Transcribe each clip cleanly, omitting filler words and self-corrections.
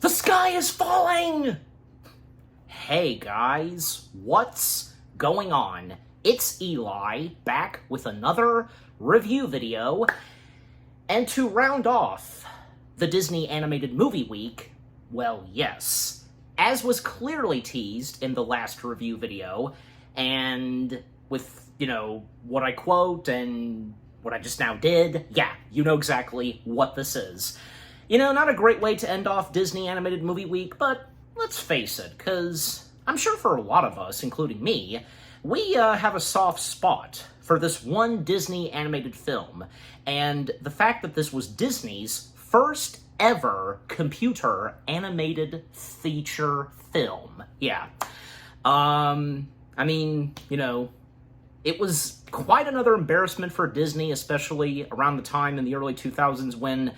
The sky is falling! Hey guys, what's going on? It's Eli, back with another review video. And to round off the Disney Animated Movie Week, well, yes, as was clearly teased in the last review video, and with, what I quote and what I just now did, yeah, you know exactly what this is. Not a great way to end off Disney Animated Movie Week, but let's face it, because I'm sure for a lot of us, including me, we have a soft spot for this one Disney animated film, and the fact that this was Disney's first ever computer animated feature film. Yeah. It was quite another embarrassment for Disney, especially around the time in the early 2000s when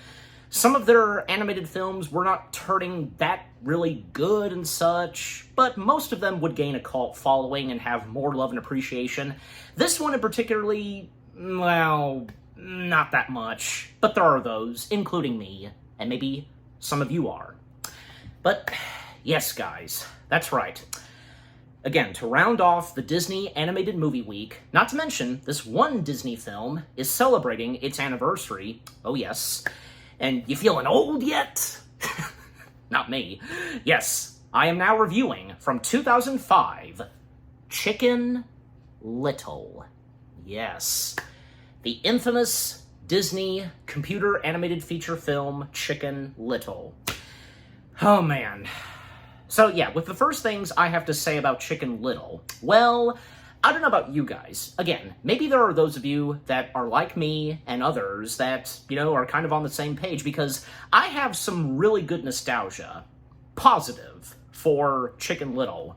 some of their animated films were not turning that really good and such, but most of them would gain a cult following and have more love and appreciation. This one in particularly, well, not that much, but there are those, including me, and maybe some of you are. But yes, guys, that's right. Again, to round off the Disney Animated Movie Week, not to mention this one Disney film is celebrating its anniversary. Oh yes. And you feeling old yet? Not me. Yes, I am now reviewing from 2005, Chicken Little. Yes, the infamous Disney computer animated feature film, Chicken Little. Oh man. So yeah, with the first things I have to say about Chicken Little, well, I don't know about you guys. Again, maybe there are those of you that are like me and others that, are kind of on the same page, because I have some really good nostalgia, positive, for Chicken Little.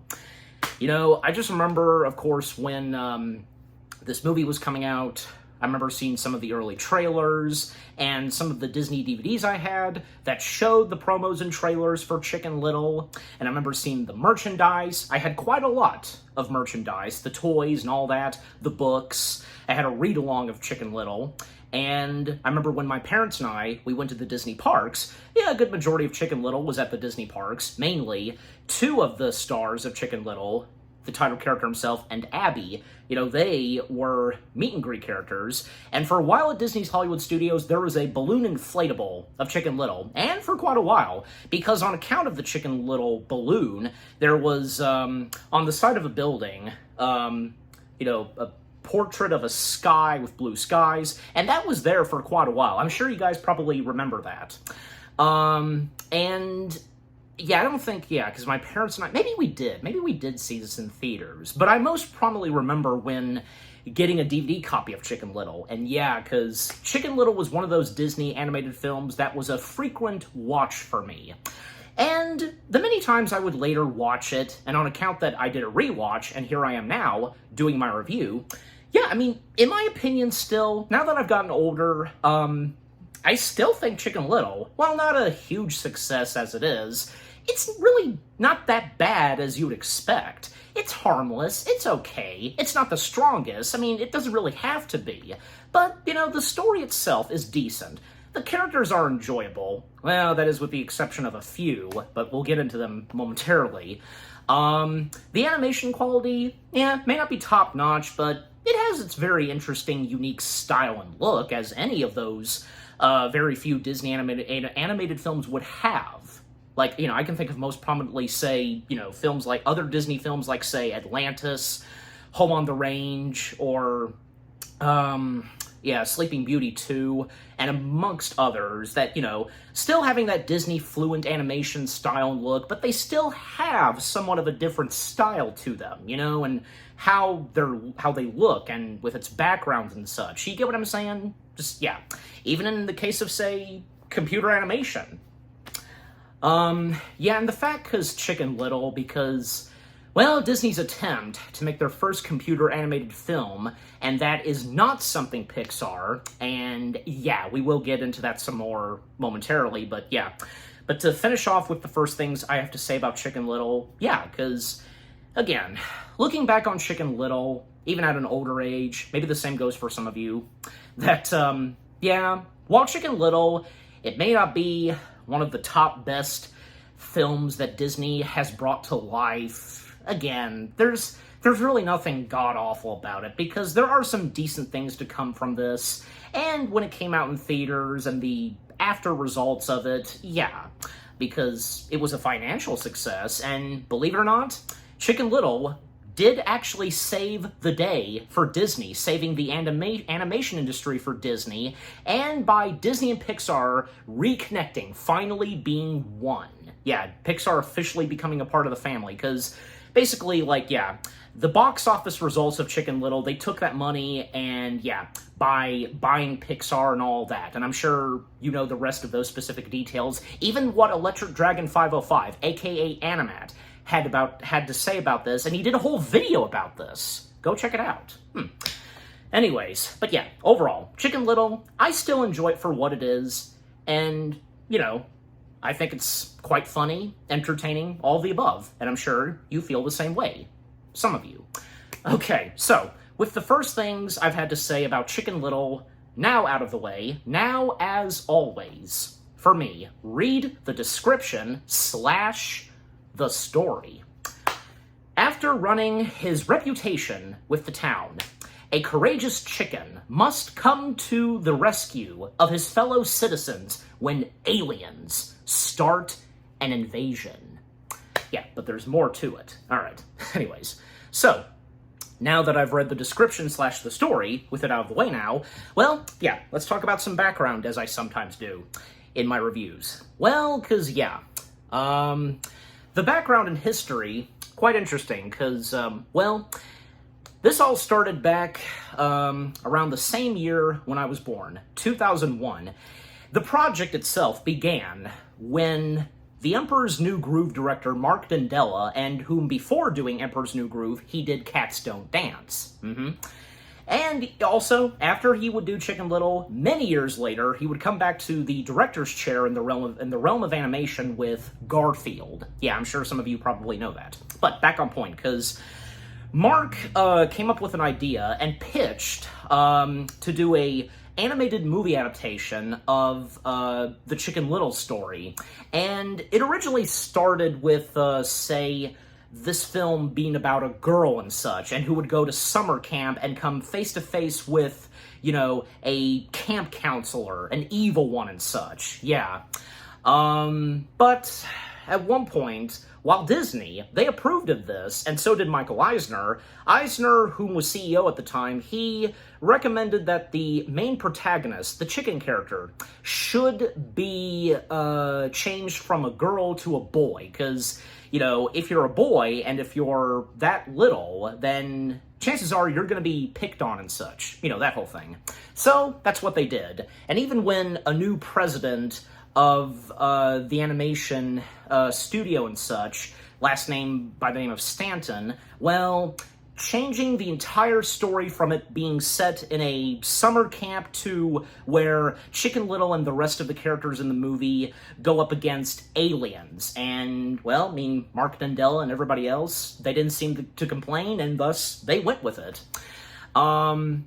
I just remember, of course, when this movie was coming out, I remember seeing some of the early trailers and some of the Disney DVDs I had that showed the promos and trailers for Chicken Little. And I remember seeing the merchandise. I had quite a lot of merchandise, the toys and all that, the books. I had a read-along of Chicken Little. And I remember when my parents and we went to the Disney parks, a good majority of Chicken Little was at the Disney parks. Mainly, two of the stars of Chicken Little, the title character himself, and Abby, they were meet and greet characters. And for a while at Disney's Hollywood Studios, there was a balloon inflatable of Chicken Little. And for quite a while, because on account of the Chicken Little balloon, there was, on the side of a building, a portrait of a sky with blue skies. And that was there for quite a while. I'm sure you guys probably remember that. Yeah, I don't think, because my parents and maybe we did see this in theaters, but I most prominently remember when getting a DVD copy of Chicken Little, and because Chicken Little was one of those Disney animated films that was a frequent watch for me. And the many times I would later watch it, and on account that I did a rewatch, and here I am now, doing my review, in my opinion still, now that I've gotten older, I still think Chicken Little, while not a huge success as it is, it's really not that bad as you would expect. It's harmless, it's okay, it's not the strongest, it doesn't really have to be. But, the story itself is decent. The characters are enjoyable. Well, that is with the exception of a few, but we'll get into them momentarily. The animation quality, may not be top-notch, but it has its very interesting, unique style and look, as any of those very few Disney animated films would have. Like, I can think of most prominently, say, films like other Disney films like, say, Atlantis, Home on the Range, or, Sleeping Beauty 2, and amongst others that, still having that Disney fluent animation style and look, but they still have somewhat of a different style to them, and how they look, and with its backgrounds and such. You get what I'm saying? Just, even in the case of, say, computer animation. And the fact because Chicken Little, because, well, Disney's attempt to make their first computer animated film, and that is not something Pixar, and we will get into that some more momentarily, but But to finish off with the first things I have to say about Chicken Little, because, again, looking back on Chicken Little, even at an older age, maybe the same goes for some of you, that, while Chicken Little, it may not be one of the top best films that Disney has brought to life, again, there's really nothing god-awful about it, because there are some decent things to come from this, and when it came out in theaters and the after results of it, yeah, because it was a financial success, and believe it or not, Chicken Little did actually save the day for Disney, saving the animation industry for Disney, and by Disney and Pixar reconnecting, finally being one. Yeah, Pixar officially becoming a part of the family, because basically, like, yeah, the box office results of Chicken Little, they took that money and, yeah, by buying Pixar and all that, and I'm sure you know the rest of those specific details, even what Electric Dragon 505, aka Animat, had to say about this, and he did a whole video about this. Go check it out. Anyways, but yeah, overall, Chicken Little, I still enjoy it for what it is, and, you know, I think it's quite funny, entertaining, all the above, and I'm sure you feel the same way. Some of you. Okay, so, with the first things I've had to say about Chicken Little now out of the way, now, as always, for me, read the description / the story. After running his reputation with the town, a courageous chicken must come to the rescue of his fellow citizens when aliens start an invasion. Yeah, but there's more to it. Alright, anyways. So, now that I've read the description / the story, with it out of the way now, well, yeah, let's talk about some background, as I sometimes do in my reviews. Well, because, yeah, the background and history, quite interesting, because, well, this all started back around the same year when I was born, 2001. The project itself began when the Emperor's New Groove director Mark Dendella, and whom before doing Emperor's New Groove, he did Cats Don't Dance. And also, after he would do Chicken Little, many years later, he would come back to the director's chair in the realm of animation with Garfield. Yeah, I'm sure some of you probably know that. But back on point, because Mark came up with an idea and pitched to do a animated movie adaptation of the Chicken Little story. And it originally started with, say, this film being about a girl and such, and who would go to summer camp and come face-to-face with, you know, a camp counselor, an evil one and such. Yeah. But at one point, while Disney, they approved of this, and so did Michael Eisner. Eisner, whom was CEO at the time, he recommended that the main protagonist, the chicken character, should be changed from a girl to a boy, because, you know, if you're a boy, and if you're that little, then chances are you're going to be picked on and such. You know, that whole thing. So, that's what they did. And even when a new president of the animation studio and such, last name by the name of Stanton, well, changing the entire story from it being set in a summer camp to where Chicken Little and the rest of the characters in the movie go up against aliens. And, well, I mean, Mark Dendella and everybody else, they didn't seem to complain, and thus they went with it. And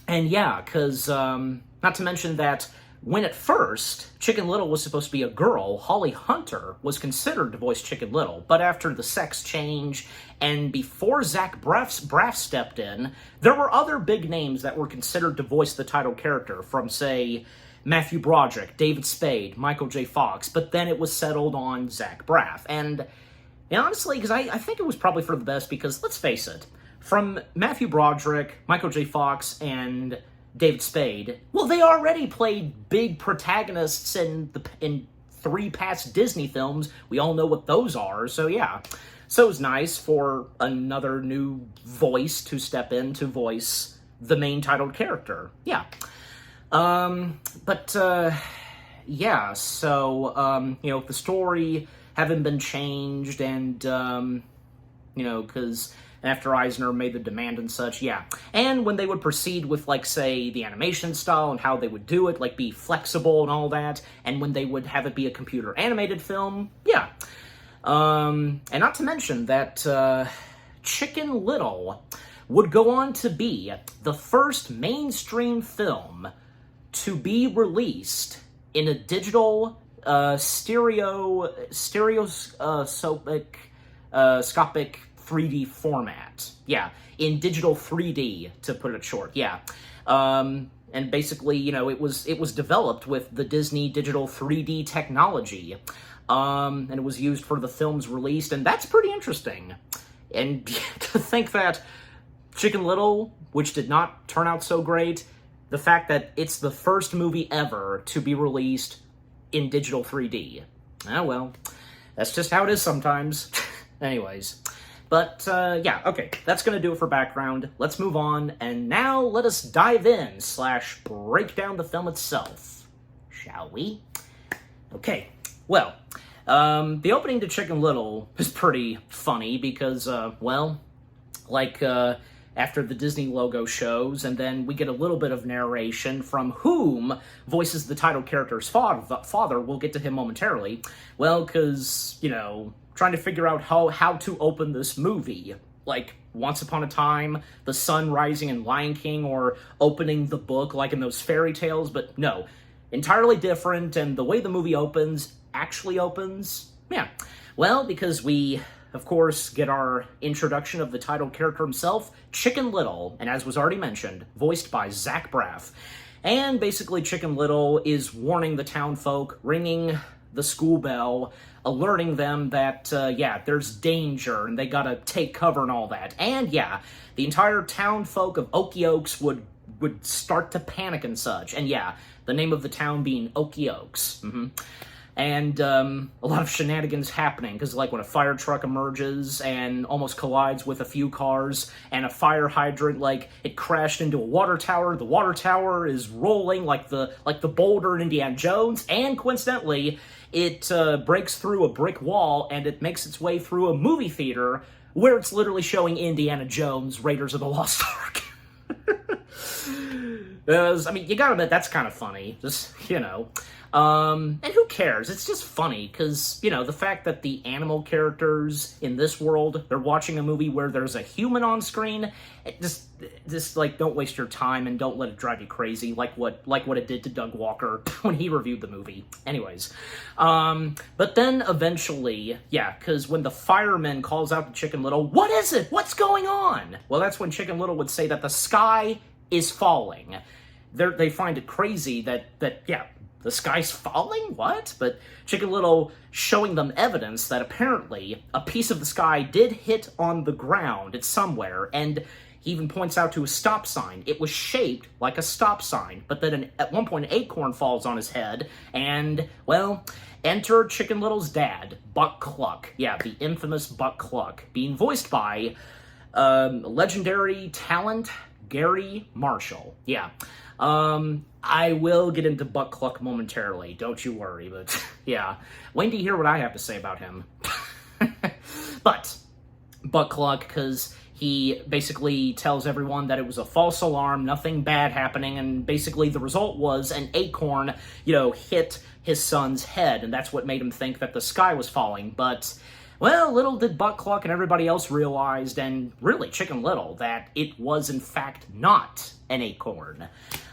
yeah, because, not to mention that when at first Chicken Little was supposed to be a girl, Holly Hunter was considered to voice Chicken Little, but after the sex change and before Zach Braff stepped in, there were other big names that were considered to voice the title character, from, say, Matthew Broderick, David Spade, Michael J. Fox, but then it was settled on Zach Braff. And honestly, because I think it was probably for the best, because let's face it, from Matthew Broderick, Michael J. Fox, and David Spade, well, they already played big protagonists in 3 past Disney films. We all know what those are, so yeah. So it was nice for another new voice to step in to voice the main titled character. Yeah. Yeah, so, you know, the story having been changed, and, you know, because after Eisner made the demand and such, yeah. And when they would proceed with, like, say, the animation style and how they would do it, like, be flexible and all that, and when they would have it be a computer-animated film, yeah. And not to mention that, Chicken Little would go on to be the first mainstream film to be released in a digital scopic 3D format. Yeah, in digital 3D, to put it short. Yeah. And basically, you know, it was developed with the Disney digital 3D technology. And it was used for the films released, and that's pretty interesting. And to think that Chicken Little, which did not turn out so great, the fact that it's the first movie ever to be released in digital 3D. Oh well, that's just how it is sometimes. Anyways. But, yeah, okay, that's gonna do it for background. Let's move on, and now let us dive in / break down the film itself. Shall we? Okay, well, the opening to Chicken Little is pretty funny because, well, like, after the Disney logo shows, and then we get a little bit of narration from whom voices the title character's father. We'll get to him momentarily. Well, because, you know, trying to figure out how to open this movie. Like, Once Upon a Time, the sun rising in Lion King, or opening the book like in those fairy tales, but no. Entirely different, and the way the movie actually opens, yeah. Well, because we, of course, get our introduction of the title character himself, Chicken Little, and as was already mentioned, voiced by Zach Braff. And basically, Chicken Little is warning the town folk, ringing the school bell, alerting them that, yeah, there's danger, and they gotta take cover and all that. And, yeah, the entire town folk of Okoyoks would start to panic and such. And, yeah, the name of the town being Okoyoks. And, a lot of shenanigans happening, because, like, when a fire truck emerges and almost collides with a few cars, and a fire hydrant, like, it crashed into a water tower, the water tower is rolling like the boulder in Indiana Jones, and coincidentally, it breaks through a brick wall, and it makes its way through a movie theater, where it's literally showing Indiana Jones, Raiders of the Lost Ark. I mean, you gotta admit, that's kind of funny, just, you know. And who cares? It's just funny, because, you know, the fact that the animal characters in this world, they're watching a movie where there's a human on screen, just like, don't waste your time and don't let it drive you crazy, like what it did to Doug Walker when he reviewed the movie. Anyways, but then eventually, yeah, because when the fireman calls out to Chicken Little, what is it? What's going on? Well, that's when Chicken Little would say that the sky is falling. They find it crazy that, yeah, the sky's falling? What? But Chicken Little showing them evidence that apparently a piece of the sky did hit on the ground. It's somewhere, and he even points out to a stop sign. It was shaped like a stop sign, but then at one point an acorn falls on his head, and, well, enter Chicken Little's dad, Buck Cluck. Yeah, the infamous Buck Cluck, being voiced by legendary talent Gary Marshall. Yeah. I will get into Buck Cluck momentarily, don't you worry, but yeah. Wait to hear what I have to say about him. But Buck Cluck, because he basically tells everyone that it was a false alarm, nothing bad happening, and basically the result was an acorn, you know, hit his son's head, and that's what made him think that the sky was falling. But, well, little did Buck Cluck and everybody else realized, and really Chicken Little, that it was in fact not an acorn.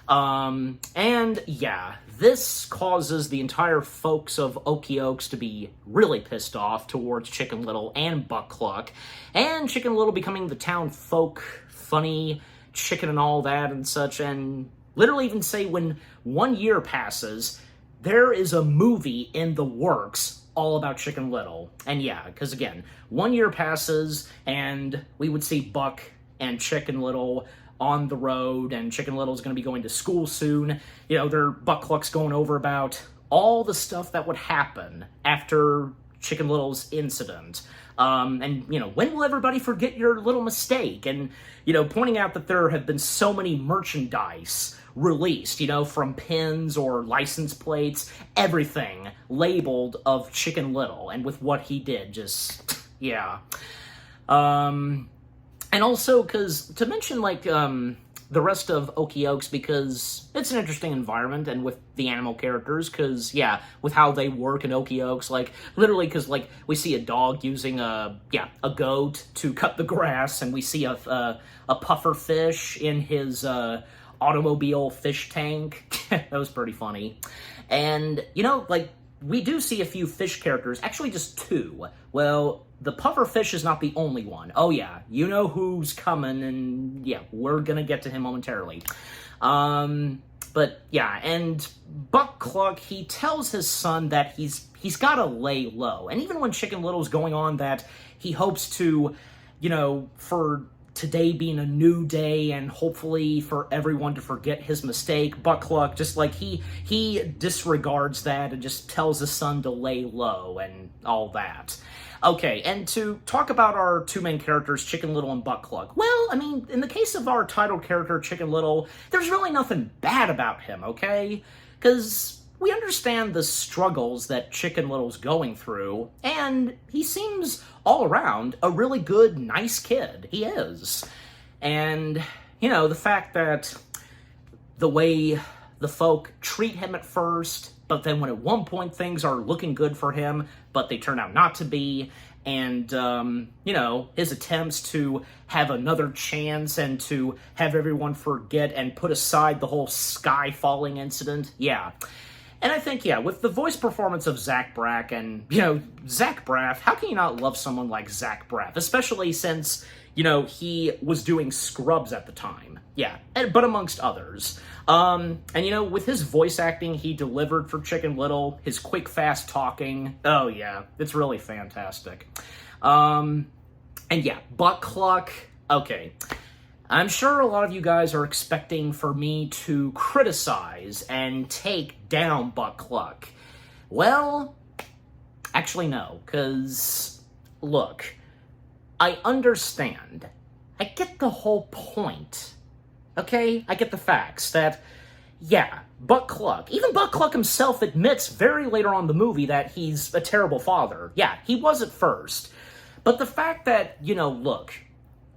And yeah, this causes the entire folks of Okoyoks to be really pissed off towards Chicken Little and Buck Cluck, and Chicken Little becoming the town folk, funny chicken and all that and such, and literally even say when 1 year passes, there is a movie in the works all about Chicken Little. And yeah, because again, 1 year passes, and we would see Buck and Chicken Little on the road, and Chicken Little's going to be going to school soon. You know, Buck Cluck's going over about all the stuff that would happen after Chicken Little's incident. And, you know, when will everybody forget your little mistake? And, you know, pointing out that there have been so many merchandise released, you know, from pins or license plates, everything labeled of Chicken Little, and with what he did, just, yeah. And also, because, to mention, like, the rest of Okoyoks, because it's an interesting environment, and with the animal characters, because, yeah, with how they work in Okoyoks, like, literally, because, like, we see a dog using a goat to cut the grass, and we see a puffer fish in his, automobile fish tank. That was pretty funny. And, you know, like, we do see a few fish characters, actually just two. Well, the puffer fish is not the only one. Oh yeah, you know who's coming, and yeah, we're gonna get to him momentarily. But yeah, and Buck Cluck, he tells his son that he's gotta lay low. And even when Chicken Little's going on that he hopes to, you know, for today being a new day and hopefully for everyone to forget his mistake, Buck Cluck just like he disregards that and just tells his son to lay low and all that. Okay, and to talk about our two main characters, Chicken Little and Buck Cluck. Well, I mean, in the case of our title character, Chicken Little, there's really nothing bad about him, okay? Because we understand the struggles that Chicken Little's going through, and he seems all around a really good, nice kid. He is. And, you know, the fact that the way the folk treat him at first, but then when at one point things are looking good for him, but they turn out not to be, and, you know, his attempts to have another chance and to have everyone forget and put aside the whole sky falling incident, yeah. And I think, yeah, with the voice performance of Zach Braff, and, you know, Zach Braff, how can you not love someone like Zach Braff? Especially since, you know, he was doing Scrubs at the time. Yeah, but amongst others. And, you know, with his voice acting he delivered for Chicken Little, his quick, fast talking, oh, yeah, it's really fantastic. And, yeah, Buck Cluck, okay. I'm sure a lot of you guys are expecting for me to criticize and take down Buck Cluck. Well, actually no, because, look, I understand. I get the whole point, okay? I get the facts that, yeah, Buck Cluck, even Buck Cluck himself admits very later on in the movie that he's a terrible father. Yeah, he was at first. But the fact that, you know, look,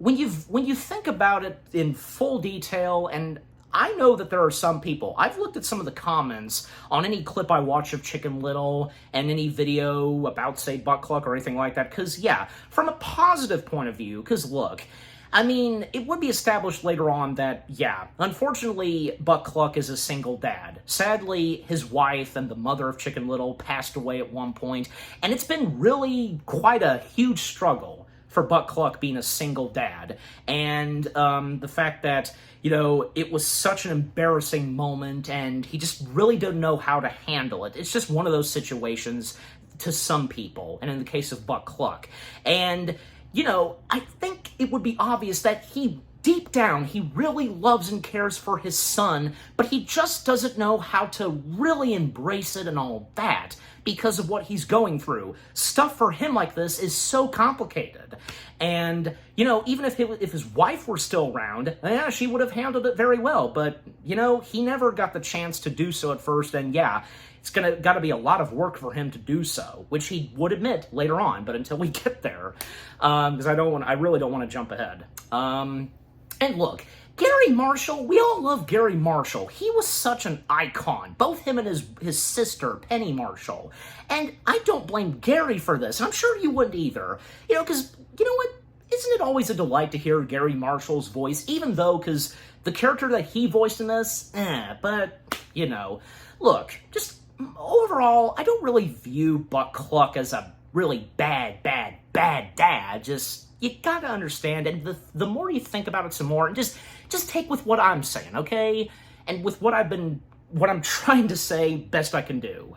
when you think about it in full detail, and I know that there are some people, I've looked at some of the comments on any clip I watch of Chicken Little and any video about, say, Buck Cluck or anything like that, because, yeah, from a positive point of view, because, look, I mean, it would be established later on that, yeah, unfortunately, Buck Cluck is a single dad. Sadly, his wife and the mother of Chicken Little passed away at one point, and it's been really quite a huge struggle for Buck Cluck being a single dad. And the fact that, you know, it was such an embarrassing moment and he just really didn't know how to handle it. It's just one of those situations to some people, and in the case of Buck Cluck. And, you know, I think it would be obvious that deep down, he really loves and cares for his son, but he just doesn't know how to really embrace it and all that because of what he's going through. Stuff for him like this is so complicated. And, you know, even if his wife were still around, yeah, she would have handled it very well. But, you know, he never got the chance to do so at first, and yeah, it's got to be a lot of work for him to do so, which he would admit later on, but until we get there, because I really don't want to jump ahead. And look, Gary Marshall, we all love Gary Marshall. He was such an icon, both him and his sister, Penny Marshall. And I don't blame Gary for this, and I'm sure you wouldn't either. You know, because, you know what? Isn't it always a delight to hear Gary Marshall's voice, even though, because the character that he voiced in this, but, you know, look, just overall, I don't really view Buck Cluck as a really bad dad. Just, you gotta understand, and the more you think about it some more, and just take with what I'm saying, okay? And with what I'm trying to say, best I can do.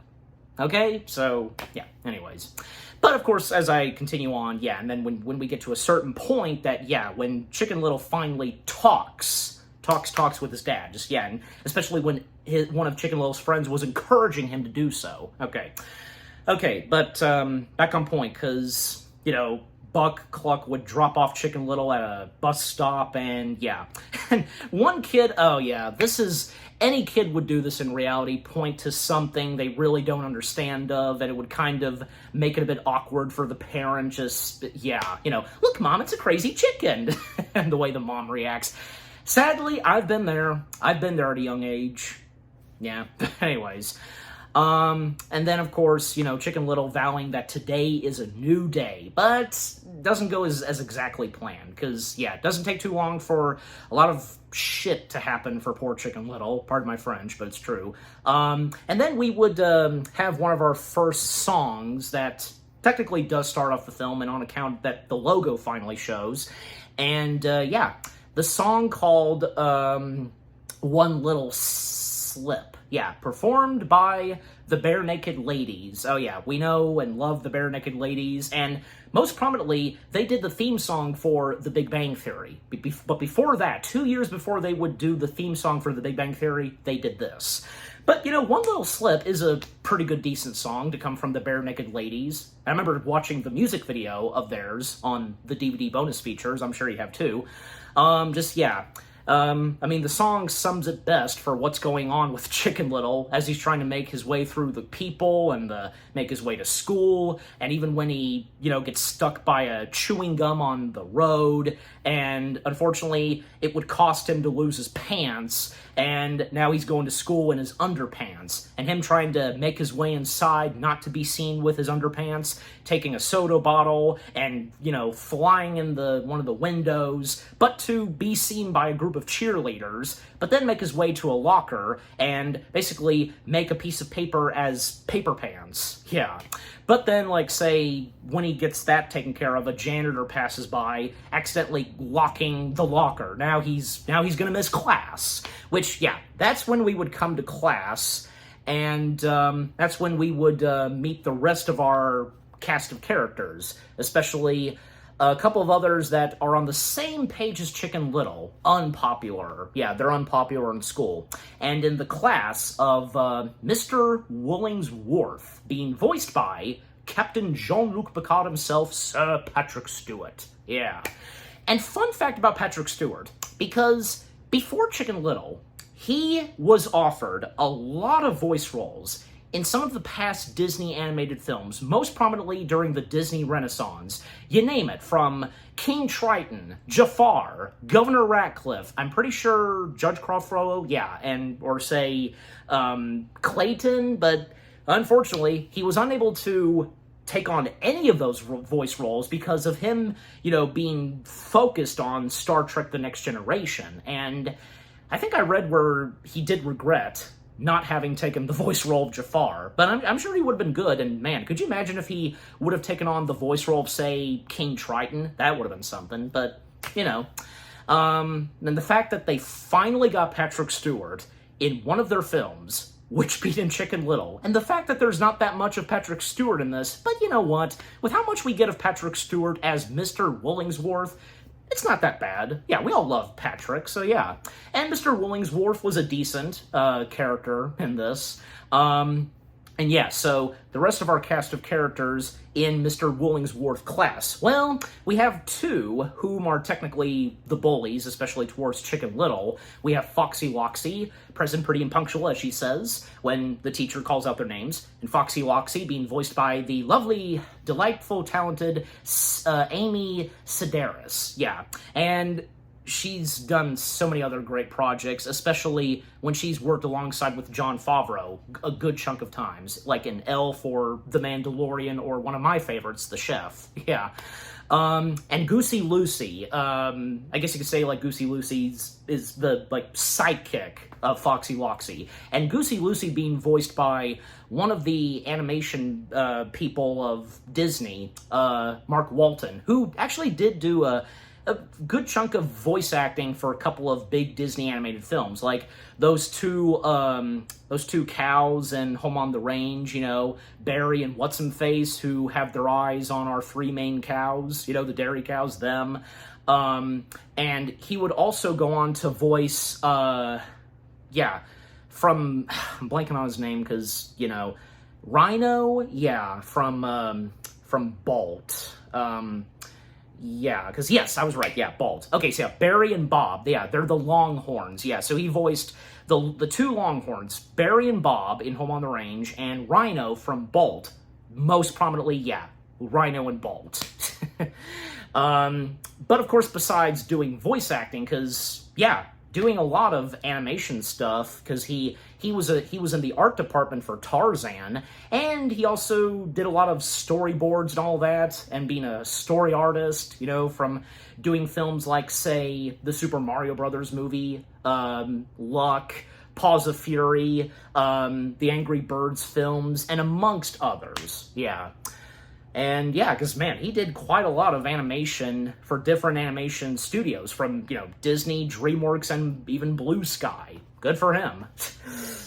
Okay? So, yeah, anyways. But, of course, as I continue on, yeah, and then when we get to a certain point that, yeah, when Chicken Little finally talks with his dad, just, yeah, and especially when one of Chicken Little's friends was encouraging him to do so. Okay, but back on point, because, you know, Buck Cluck would drop off Chicken Little at a bus stop, and yeah. And one kid, oh yeah, any kid would do this in reality, point to something they really don't understand of, and it would kind of make it a bit awkward for the parent, just, yeah, you know, look, Mom, it's a crazy chicken, and the way the mom reacts. Sadly, I've been there at a young age. Yeah, anyways. And then, of course, Chicken Little vowing that today is a new day, but doesn't go as exactly planned, because, yeah, it doesn't take too long for a lot of shit to happen for poor Chicken Little. Pardon my French, but it's true. And then we would have one of our first songs that technically does start off the film, and on account that the logo finally shows. And, yeah, the song called One Little Slip. Yeah, performed by the Barenaked Ladies. Oh yeah, we know and love the Barenaked Ladies, and most prominently, they did the theme song for The Big Bang Theory. But before that, 2 years before they would do the theme song for The Big Bang Theory, they did this. But, One Little Slip is a pretty good, decent song to come from the Barenaked Ladies. I remember watching the music video of theirs on the DVD bonus features. I'm sure you have too. The song sums it best for what's going on with Chicken Little as he's trying to make his way through the people and make his way to school, and even when he, gets stuck by a chewing gum on the road, and unfortunately, it would cost him to lose his pants, and now he's going to school in his underpants, and him trying to make his way inside, not to be seen with his underpants, taking a soda bottle, and, flying in one of the windows, but to be seen by a group of cheerleaders, but then make his way to a locker and basically make a piece of paper as paper pants. Yeah. But then, say, when he gets that taken care of, a janitor passes by, accidentally locking the locker. Now he's gonna miss class. Which, yeah, that's when we would come to class, and that's when we would meet the rest of our cast of characters, especially a couple of others that are on the same page as Chicken Little. Unpopular. Yeah, they're unpopular in school. And in the class of Mr. Woolingsworth, being voiced by Captain Jean-Luc Picard himself, Sir Patrick Stewart. Yeah. And fun fact about Patrick Stewart, because before Chicken Little, he was offered a lot of voice roles in some of the past Disney animated films, most prominently during the Disney Renaissance. You name it, from King Triton, Jafar, Governor Ratcliffe, I'm pretty sure Judge Crawford, yeah, or say Clayton, but unfortunately, he was unable to take on any of those voice roles because of him, being focused on Star Trek The Next Generation. And I think I read where he did regret not having taken the voice role of Jafar, but I'm sure he would have been good, and man, could you imagine if he would have taken on the voice role of, say, King Triton? That would have been something, but, and the fact that they finally got Patrick Stewart in one of their films, which beat in Chicken Little, and the fact that there's not that much of Patrick Stewart in this, but you know what? With how much we get of Patrick Stewart as Mr. Woolingsworth, it's not that bad. Yeah, we all love Patrick, so yeah. And Mr. Woolingsworth was a decent character in this. And yeah, so the rest of our cast of characters in Mr. Woolingsworth class. Well, we have two whom are technically the bullies, especially towards Chicken Little. We have Foxy Loxy, present pretty and punctual, as she says, when the teacher calls out their names. And Foxy Loxy being voiced by the lovely, delightful, talented Amy Sedaris. Yeah, and she's done so many other great projects, especially when she's worked alongside with Jon Favreau a good chunk of times, like in Elf or The Mandalorian, or one of my favorites, The Chef. Yeah. And Goosey Lucy, I guess you could say, Goosey Lucy's is the, sidekick of Foxy Loxy. And Goosey Lucy being voiced by one of the animation people of Disney, Mark Walton, who actually did do a good chunk of voice acting for a couple of big Disney animated films, like those two cows in Home on the Range, Barry and What's-Him-Face, who have their eyes on our three main cows, the dairy cows, them. And he would also go on to voice, I'm blanking on his name because, Rhino, yeah, from Bolt. Yeah, because yes, I was right. Yeah, Bald. Okay, so yeah, Barry and Bob. Yeah, they're the Longhorns. Yeah, so he voiced the two Longhorns, Barry and Bob in Home on the Range, and Rhino from Bolt. Most prominently, yeah, Rhino and Bolt. But of course, besides doing voice acting, because yeah, doing a lot of animation stuff because he was in the art department for Tarzan, and he also did a lot of storyboards and all that, and being a story artist, you know, from doing films like, say, the Super Mario Brothers movie, Luck, Paws of Fury, the Angry Birds films, and amongst others. Yeah. And yeah, because, man, he did quite a lot of animation for different animation studios from, you know, Disney, DreamWorks, and even Blue Sky. Good for him.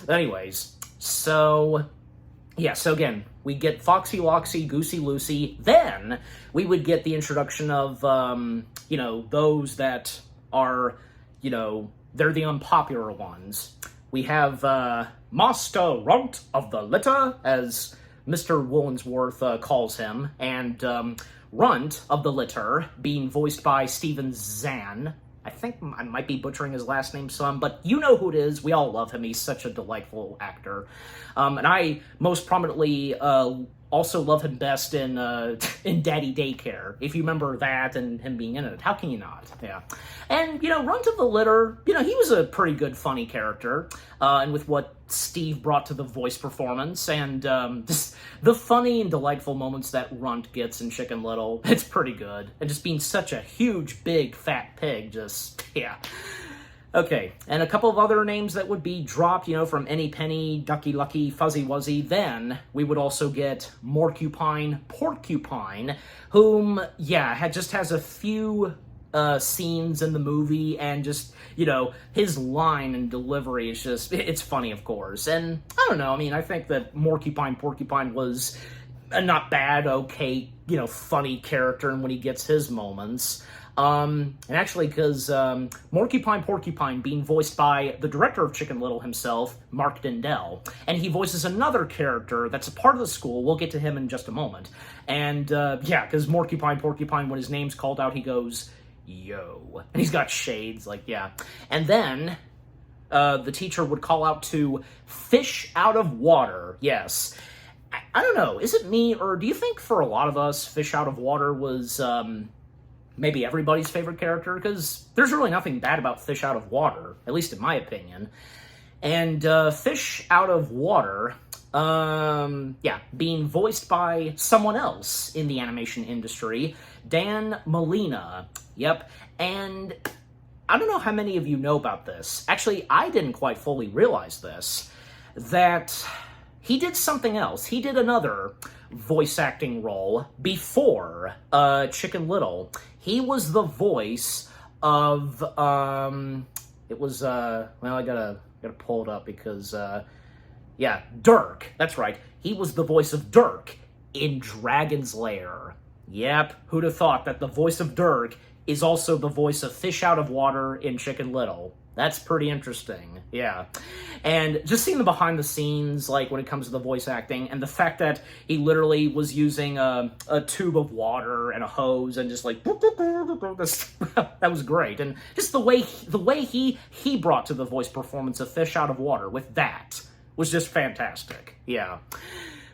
Anyways, so, yeah, so again, we get Foxy Loxy, Goosey Lucy. Then we would get the introduction of, you know, those that are, you know, they're the unpopular ones. We have Master Runt of the Litter, as Mr. Woolensworth calls him, and Runt of the Litter, being voiced by Steven Zahn. I think I might be butchering his last name some, but you know who it is. We all love him. He's such a delightful actor. And I most prominently also love him best in Daddy Daycare. If you remember that and him being in it, how can you not? Yeah. And, you know, Runt of the Litter, you know, he was a pretty good, funny character. And with what Steve brought to the voice performance, and just the funny and delightful moments that Runt gets in Chicken Little, it's pretty good. And just being such a huge, big, fat pig, just, yeah. Okay, and a couple of other names that would be dropped, you know, from Any Penny, Ducky Lucky, Fuzzy Wuzzy. Then we would also get Morcupine Porcupine, whom, yeah, has a few scenes in the movie, and just, you know, his line and delivery is just, it's funny, of course. And I don't know, I mean, I think that Morcupine Porcupine was a not bad, okay, you know, funny character, and when he gets his moments. And actually, because Morcupine Porcupine being voiced by the director of Chicken Little himself, Mark Dindell, and he voices another character that's a part of the school. We'll get to him in just a moment. And yeah, because Morcupine Porcupine, when his name's called out, he goes, "Yo," and he's got shades, like, yeah. And then the teacher would call out to Fish Out of Water. Yes. I don't know, is it me, or do you think for a lot of us, Fish Out of Water was maybe everybody's favorite character? Because there's really nothing bad about Fish Out of Water, at least in my opinion. And Fish Out of Water, yeah, being voiced by someone else in the animation industry, Dan Molina. Yep, and I don't know how many of you know about this. Actually, I didn't quite fully realize this, that he did something else. He did another voice acting role before Chicken Little. He was the voice of, it was, well, I gotta pull it up because, yeah, Dirk. That's right. He was the voice of Dirk in Dragon's Lair. Yep, who'd have thought that the voice of Dirk is also the voice of Fish Out of Water in Chicken Little. That's pretty interesting, yeah. And just seeing the behind the scenes, like, when it comes to the voice acting, and the fact that he literally was using a tube of water and a hose, and just like, that was great. And just the way he brought to the voice performance of Fish Out of Water with that was just fantastic, yeah.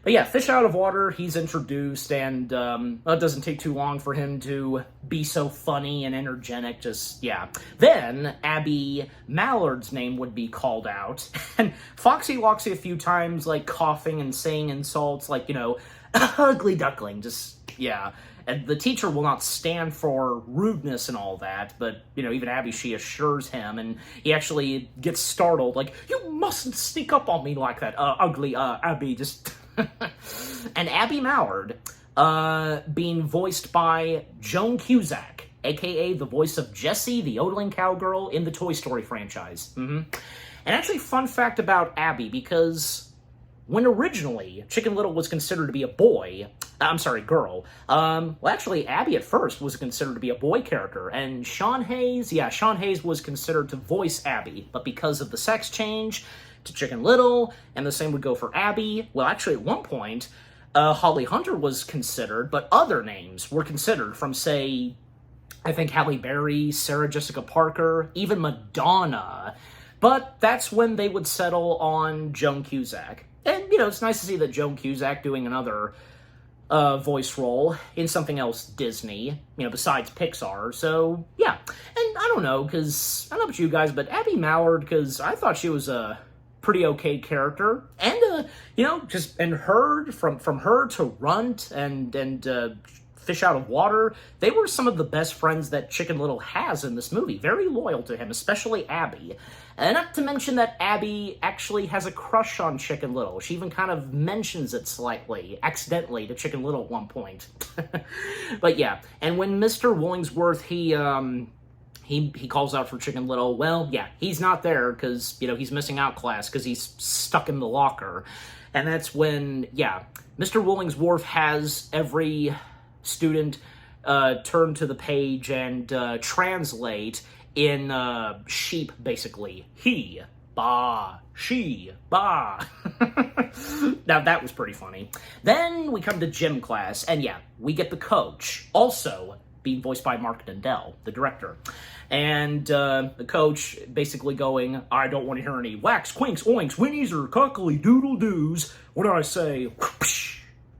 But yeah, Fish Out of Water, he's introduced, and it doesn't take too long for him to be so funny and energetic, just, yeah. Then, Abby Mallard's name would be called out, and Foxy Loxy a few times, like, coughing and saying insults, like, you know, ugly duckling, just, yeah. And the teacher will not stand for rudeness and all that, but, you know, even Abby, she assures him, and he actually gets startled, like, you mustn't sneak up on me like that, ugly, Abby, just... And Abby Mallard, being voiced by Joan Cusack, aka the voice of Jessie, the yodeling cowgirl in the Toy Story franchise. And actually, fun fact about Abby, because when originally Chicken Little was considered to be a girl, well, actually, Abby at first was considered to be a boy character, and Sean Hayes was considered to voice Abby, but because of the sex change to Chicken Little, and the same would go for Abby. Well, actually, at one point, Holly Hunter was considered, but other names were considered from, say, I think Halle Berry, Sarah Jessica Parker, even Madonna. But that's when they would settle on Joan Cusack. And, you know, it's nice to see that Joan Cusack doing another voice role in something else Disney, besides Pixar. So, yeah. And I don't know, because, I don't know about you guys, but Abby Mallard, because I thought she was a pretty okay character. And, from her to Runt and Fish Out of Water, they were some of the best friends that Chicken Little has in this movie. Very loyal to him, especially Abby. And not to mention that Abby actually has a crush on Chicken Little. She even kind of mentions it slightly, accidentally, to Chicken Little at one point. But yeah, and when Mr. Willingsworth, he calls out for Chicken Little, well, yeah, he's not there because, he's missing out class because he's stuck in the locker. And that's when, yeah, Mr. Willingsworth has every student turn to the page and translate in sheep, basically. He, ba, she, ba. Now, that was pretty funny. Then we come to gym class, and yeah, we get the coach, also being voiced by Mark Dendell, the director. And the coach basically going, I don't want to hear any whacks, quinks, oinks, whinnies, or cockly-doodle-doos. What do I say?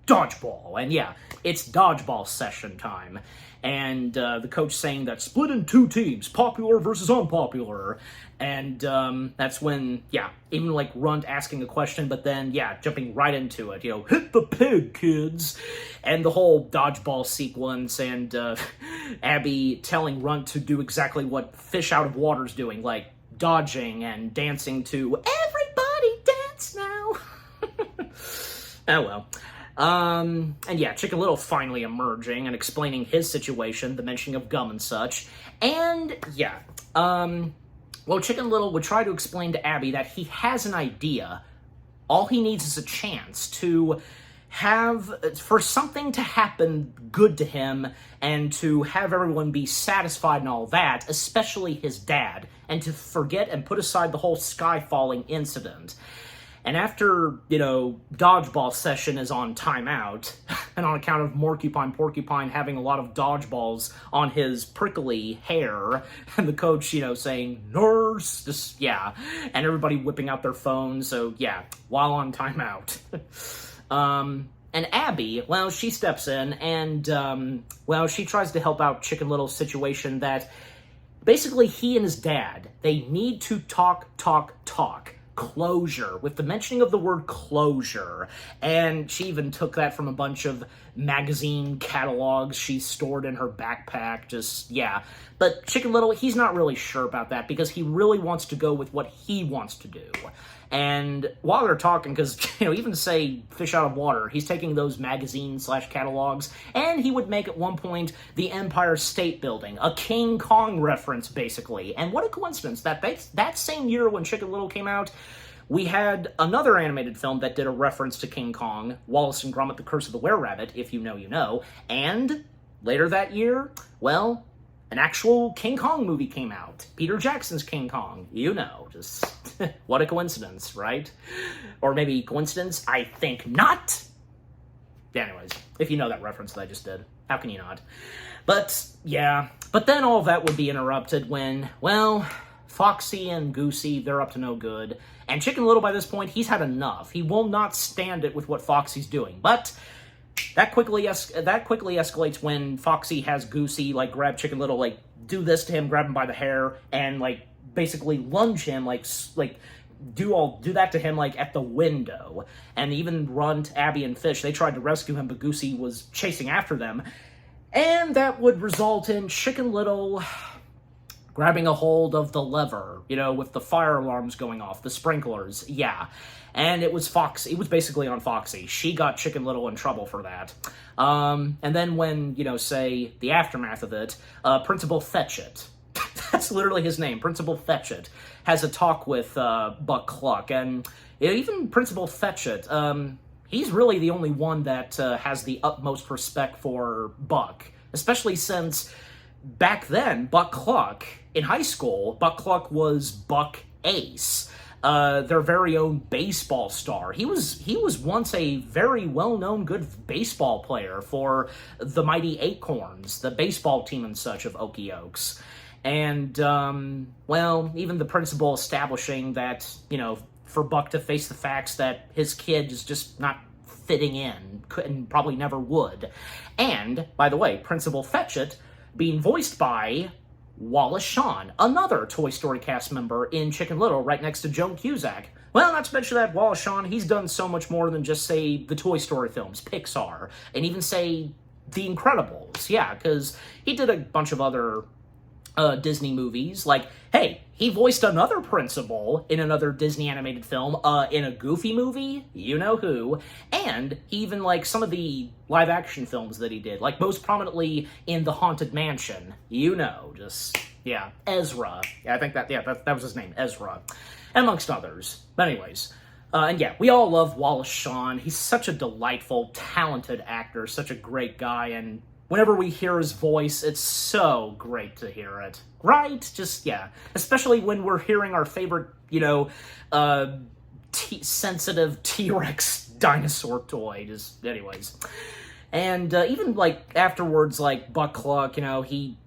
Dodgeball. And yeah, it's dodgeball session time. And the coach saying that split in two teams, popular versus unpopular. And that's when, yeah, even like Runt asking a question, but then, yeah, jumping right into it. Hit the pig, kids. And the whole dodgeball sequence, and Abby telling Runt to do exactly what Fish Out of Water's doing, like dodging and dancing to Everybody Dance Now. Oh well. And yeah, Chicken Little finally emerging and explaining his situation, the mentioning of gum and such. And yeah, well, Chicken Little would try to explain to Abby that he has an idea. All he needs is a chance for something to happen good to him and to have everyone be satisfied and all that, especially his dad, and to forget and put aside the whole sky falling incident. And after, dodgeball session is on timeout, and on account of Porcupine having a lot of dodgeballs on his prickly hair, and the coach, saying, nurse, just, yeah, and everybody whipping out their phones, so yeah, while on timeout. And Abby, well, she steps in, and, she tries to help out Chicken Little's situation that, basically, he and his dad, they need to talk. Closure, with the mentioning of the word closure. And she even took that from a bunch of magazine catalogs she stored in her backpack, just, yeah. But Chicken Little, he's not really sure about that because he really wants to go with what he wants to do. And while they're talking, because, even say Fish Out of Water, he's taking those magazine/catalogs, and he would make at one point the Empire State Building, a King Kong reference, basically. And what a coincidence that same year when Chicken Little came out, we had another animated film that did a reference to King Kong, Wallace and Gromit: The Curse of the Were-Rabbit, if you know, you know. And later that year, well, an actual King Kong movie came out. Peter Jackson's King Kong. Just what a coincidence, right? Or maybe coincidence? I think not. Anyways, if you know that reference that I just did, how can you not? But, yeah. But then all of that would be interrupted when, well, Foxy and Goosey, they're up to no good. And Chicken Little, by this point, he's had enough. He will not stand it with what Foxy's doing. But that quickly escalates when Foxy has Goosey, grab Chicken Little, do this to him, grab him by the hair, and, basically lunge him, do that to him, at the window. And even Runt, Abby, and Fish, they tried to rescue him, but Goosey was chasing after them. And that would result in Chicken Little grabbing a hold of the lever, with the fire alarms going off, the sprinklers, yeah. And it was Foxy. It was basically on Foxy. She got Chicken Little in trouble for that. And then when, say, the aftermath of it, Principal Fetchit, that's literally his name, Principal Fetchit, has a talk with Buck Cluck. And even Principal Fetchit, he's really the only one that has the utmost respect for Buck, especially since back then, Buck Cluck, in high school, Buck Cluck was Buck Ace, their very own baseball star. He was once a very well-known good baseball player for the Mighty Acorns, the baseball team and such of Okie Oaks. And, well, even the principal establishing that, for Buck to face the facts that his kid is just not fitting in, and probably never would. And, by the way, Principal Fetchit being voiced by Wallace Shawn, another Toy Story cast member in Chicken Little, right next to Joan Cusack. Well, not to mention that Wallace Shawn, he's done so much more than just, say, the Toy Story films, Pixar, and even, say, The Incredibles. Yeah, because he did a bunch of other Disney movies. Like, hey, he voiced another principal in another Disney animated film, in a Goofy movie, you know who, and even, like, some of the live-action films that he did, like, most prominently in The Haunted Mansion, you know, just, yeah, Ezra. Yeah, I think that was his name, Ezra, amongst others. But anyways, and yeah, we all love Wallace Shawn. He's such a delightful, talented actor, such a great guy, and whenever we hear his voice, it's so great to hear it. Right? Just, yeah. Especially when we're hearing our favorite, sensitive T-Rex dinosaur toy. Just, anyways. And even, like, afterwards, like, Buck Cluck, he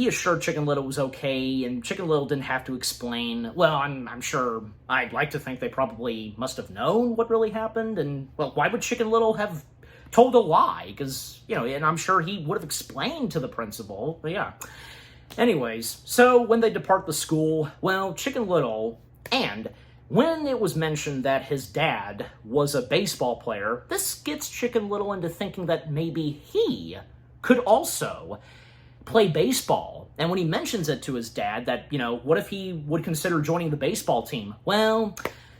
assured Chicken Little was okay, and Chicken Little didn't have to explain. Well, I'm sure, I'd like to think they probably must have known what really happened, and, well, why would Chicken Little have told a lie? Because, and I'm sure he would have explained to the principal, but yeah. Anyways, so when they depart the school, well, Chicken Little, and when it was mentioned that his dad was a baseball player, this gets Chicken Little into thinking that maybe he could also play baseball. And when he mentions it to his dad that, what if he would consider joining the baseball team? Well,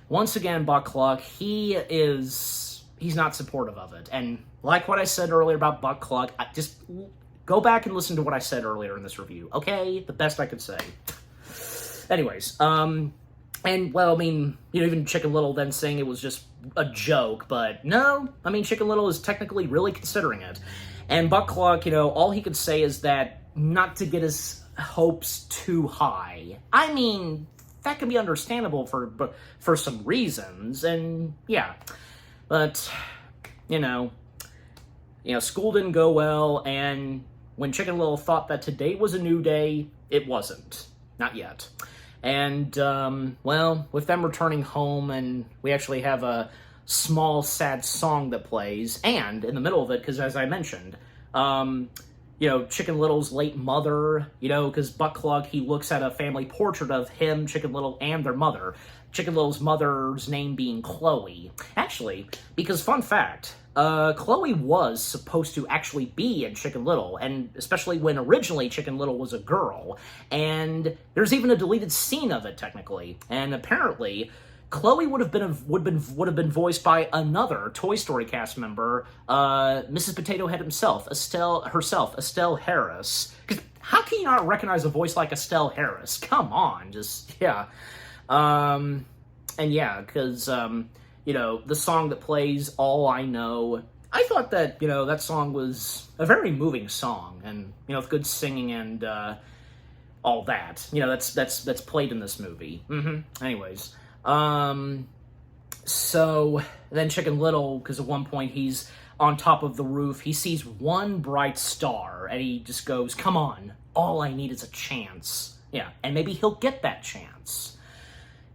once again, Buck Cluck, he's not supportive of it. And like what I said earlier about Buck Cluck, just go back and listen to what I said earlier in this review, okay? The best I could say. Anyways, and, well, even Chicken Little then saying it was just a joke, but no, Chicken Little is technically really considering it. And Buck Cluck, all he could say is that not to get his hopes too high. That can be understandable for some reasons, and yeah. But, school didn't go well, and when Chicken Little thought that today was a new day, it wasn't. Not yet. And, well, with them returning home, and we actually have a small, sad song that plays, and in the middle of it, because as I mentioned, Chicken Little's late mother, because Buck Cluck, he looks at a family portrait of him, Chicken Little, and their mother. Chicken Little's mother's name being Chloe. Actually, because fun fact, Chloe was supposed to actually be in Chicken Little, and especially when originally Chicken Little was a girl, and there's even a deleted scene of it, technically, and apparently Chloe would have been voiced by another Toy Story cast member, Mrs. Potato Head Estelle Harris. Because how can you not recognize a voice like Estelle Harris? Come on, just, yeah. And yeah, because, the song that plays, All I Know, I thought that, that song was a very moving song, and, with good singing and, all that. That's played in this movie. Anyways. So then Chicken Little, because at one point he's on top of the roof, he sees one bright star, and he just goes, come on, all I need is a chance. Yeah, and maybe he'll get that chance.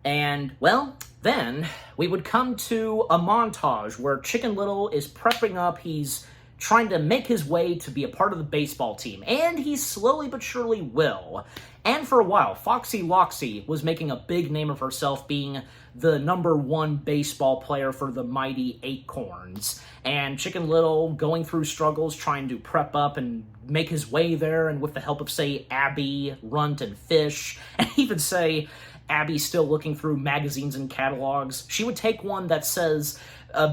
And, well, then we would come to a montage where Chicken Little is prepping up, he's trying to make his way to be a part of the baseball team, and he slowly but surely will. And for a while, Foxy Loxy was making a big name of herself being the #1 baseball player for the mighty Acorns. And Chicken Little going through struggles, trying to prep up and make his way there, and with the help of, say, Abby, Runt, and Fish, and even, say, Abby still looking through magazines and catalogs, she would take one that says,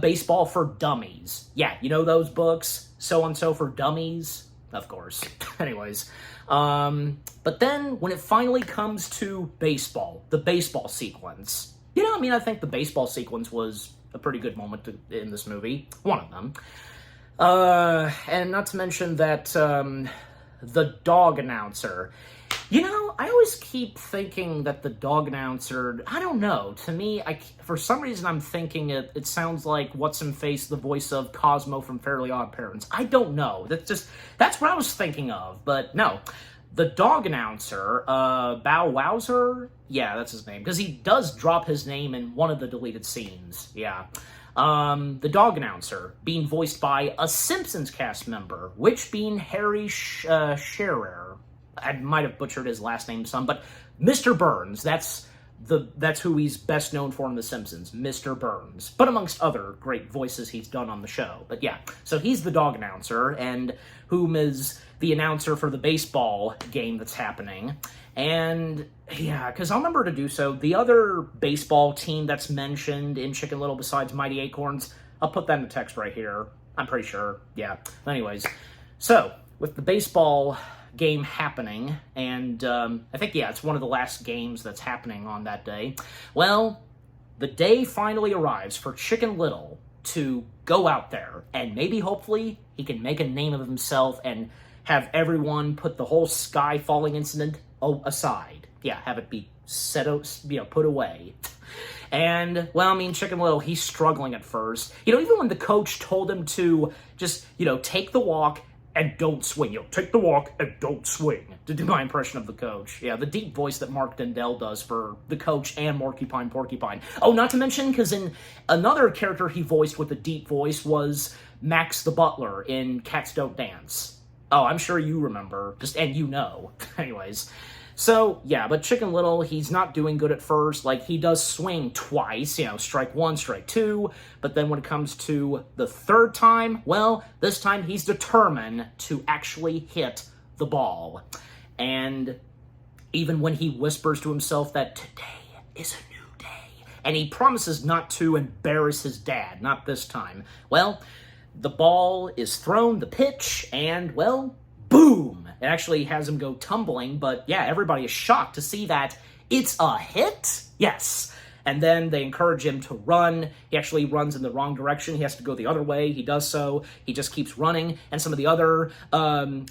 Baseball for Dummies. Yeah, those books? So-and-so for Dummies? Of course. Anyways. But then, when it finally comes to baseball, the baseball sequence, I think the baseball sequence was a pretty good moment in this movie. One of them. And not to mention that, the dog announcer. I always keep thinking that the dog announcer, I don't know, to me, for some reason I'm thinking it sounds like What's-Him-Face, the voice of Cosmo from Fairly Odd Parents. I don't know. That's what I was thinking of, but no. The dog announcer, Bow Wowzer? Yeah, that's his name, because he does drop his name in one of the deleted scenes, yeah. The dog announcer being voiced by a Simpsons cast member, which being Harry Shearer. I might have butchered his last name some, but Mr. Burns, that's who he's best known for in The Simpsons, Mr. Burns. But amongst other great voices he's done on the show. But yeah, so he's the dog announcer, and whom is the announcer for the baseball game that's happening. And yeah, because I'll remember to do so. The other baseball team that's mentioned in Chicken Little besides Mighty Acorns, I'll put that in the text right here. I'm pretty sure. Yeah. Anyways, so with the baseball game happening, and I think, yeah, it's one of the last games that's happening on that day. Well, the day finally arrives for Chicken Little to go out there, and maybe, hopefully, he can make a name of himself and have everyone put the whole sky falling incident aside. Yeah, have it be put away. And, well, I mean, Chicken Little, he's struggling at first. Even when the coach told him to just, take the walk and don't swing. Take the walk and don't swing. To do my impression of the coach. Yeah, the deep voice that Mark Dendell does for the coach and Porcupine. Oh, not to mention, because in another character he voiced with a deep voice was Max the Butler in Cats Don't Dance. Oh, I'm sure you remember. And Anyways. So, yeah, but Chicken Little, he's not doing good at first. Like, he does swing twice, strike one, strike two, but then when it comes to the third time, well, this time he's determined to actually hit the ball. And even when he whispers to himself that today is a new day, and he promises not to embarrass his dad, not this time, well, the ball is thrown, the pitch, and, well, boom! It actually has him go tumbling, but yeah, everybody is shocked to see that it's a hit. Yes. And then they encourage him to run. He actually runs in the wrong direction. He has to go the other way. He does so. He just keeps running. And some of the other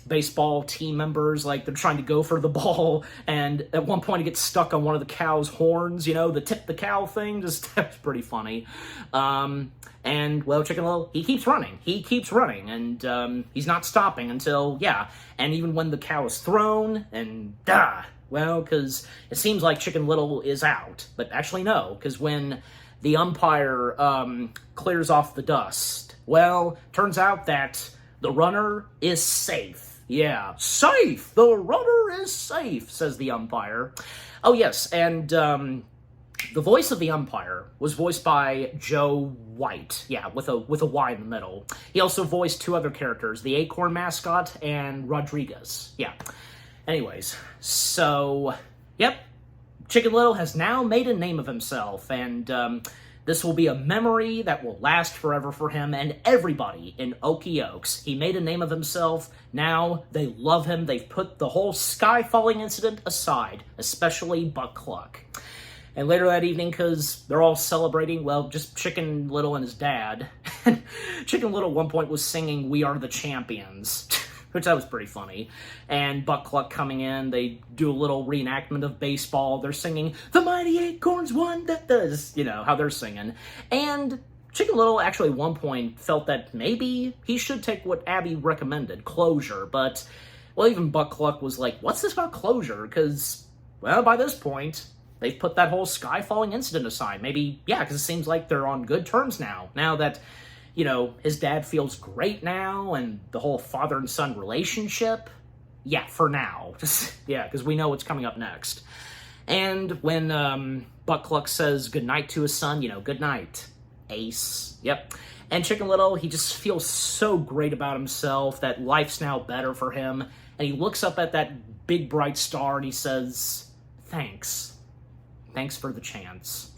baseball team members, like, they're trying to go for the ball. And at one point, he gets stuck on one of the cow's horns, the tip the cow thing. That's pretty funny. And, well, Chicken Little, he keeps running. And he's not stopping until, yeah. And even when the cow is thrown, and well, because it seems like Chicken Little is out. But actually, no, because when the umpire clears off the dust, well, turns out that the runner is safe. Yeah, safe! The runner is safe, says the umpire. Oh, yes, and the voice of the umpire was voiced by Joe White. Yeah, with a Y in the middle. He also voiced two other characters, the Acorn mascot and Rodriguez. Yeah. Anyways, so, yep, Chicken Little has now made a name of himself, and this will be a memory that will last forever for him and everybody in Okie Oaks. He made a name of himself. Now they love him. They've put the whole sky falling incident aside, especially Buck Cluck. And later that evening, because they're all celebrating, well, just Chicken Little and his dad. Chicken Little at one point was singing "We Are the Champions," which that was pretty funny. And Buck Cluck coming in, they do a little reenactment of baseball. They're singing, "The Mighty Acorns won," that does, how they're singing. And Chicken Little actually at one point felt that maybe he should take what Abby recommended, closure. But, well, even Buck Cluck was like, what's this about closure? Because, well, by this point, they've put that whole sky falling incident aside. Maybe, yeah, because it seems like they're on good terms now. Now that, his dad feels great now, and the whole father and son relationship, yeah, for now. Yeah, because we know what's coming up next. And when Buck Cluck says goodnight to his son, good night, Ace. Yep. And Chicken Little, he just feels so great about himself, that life's now better for him. And he looks up at that big bright star and he says, thanks. Thanks for the chance.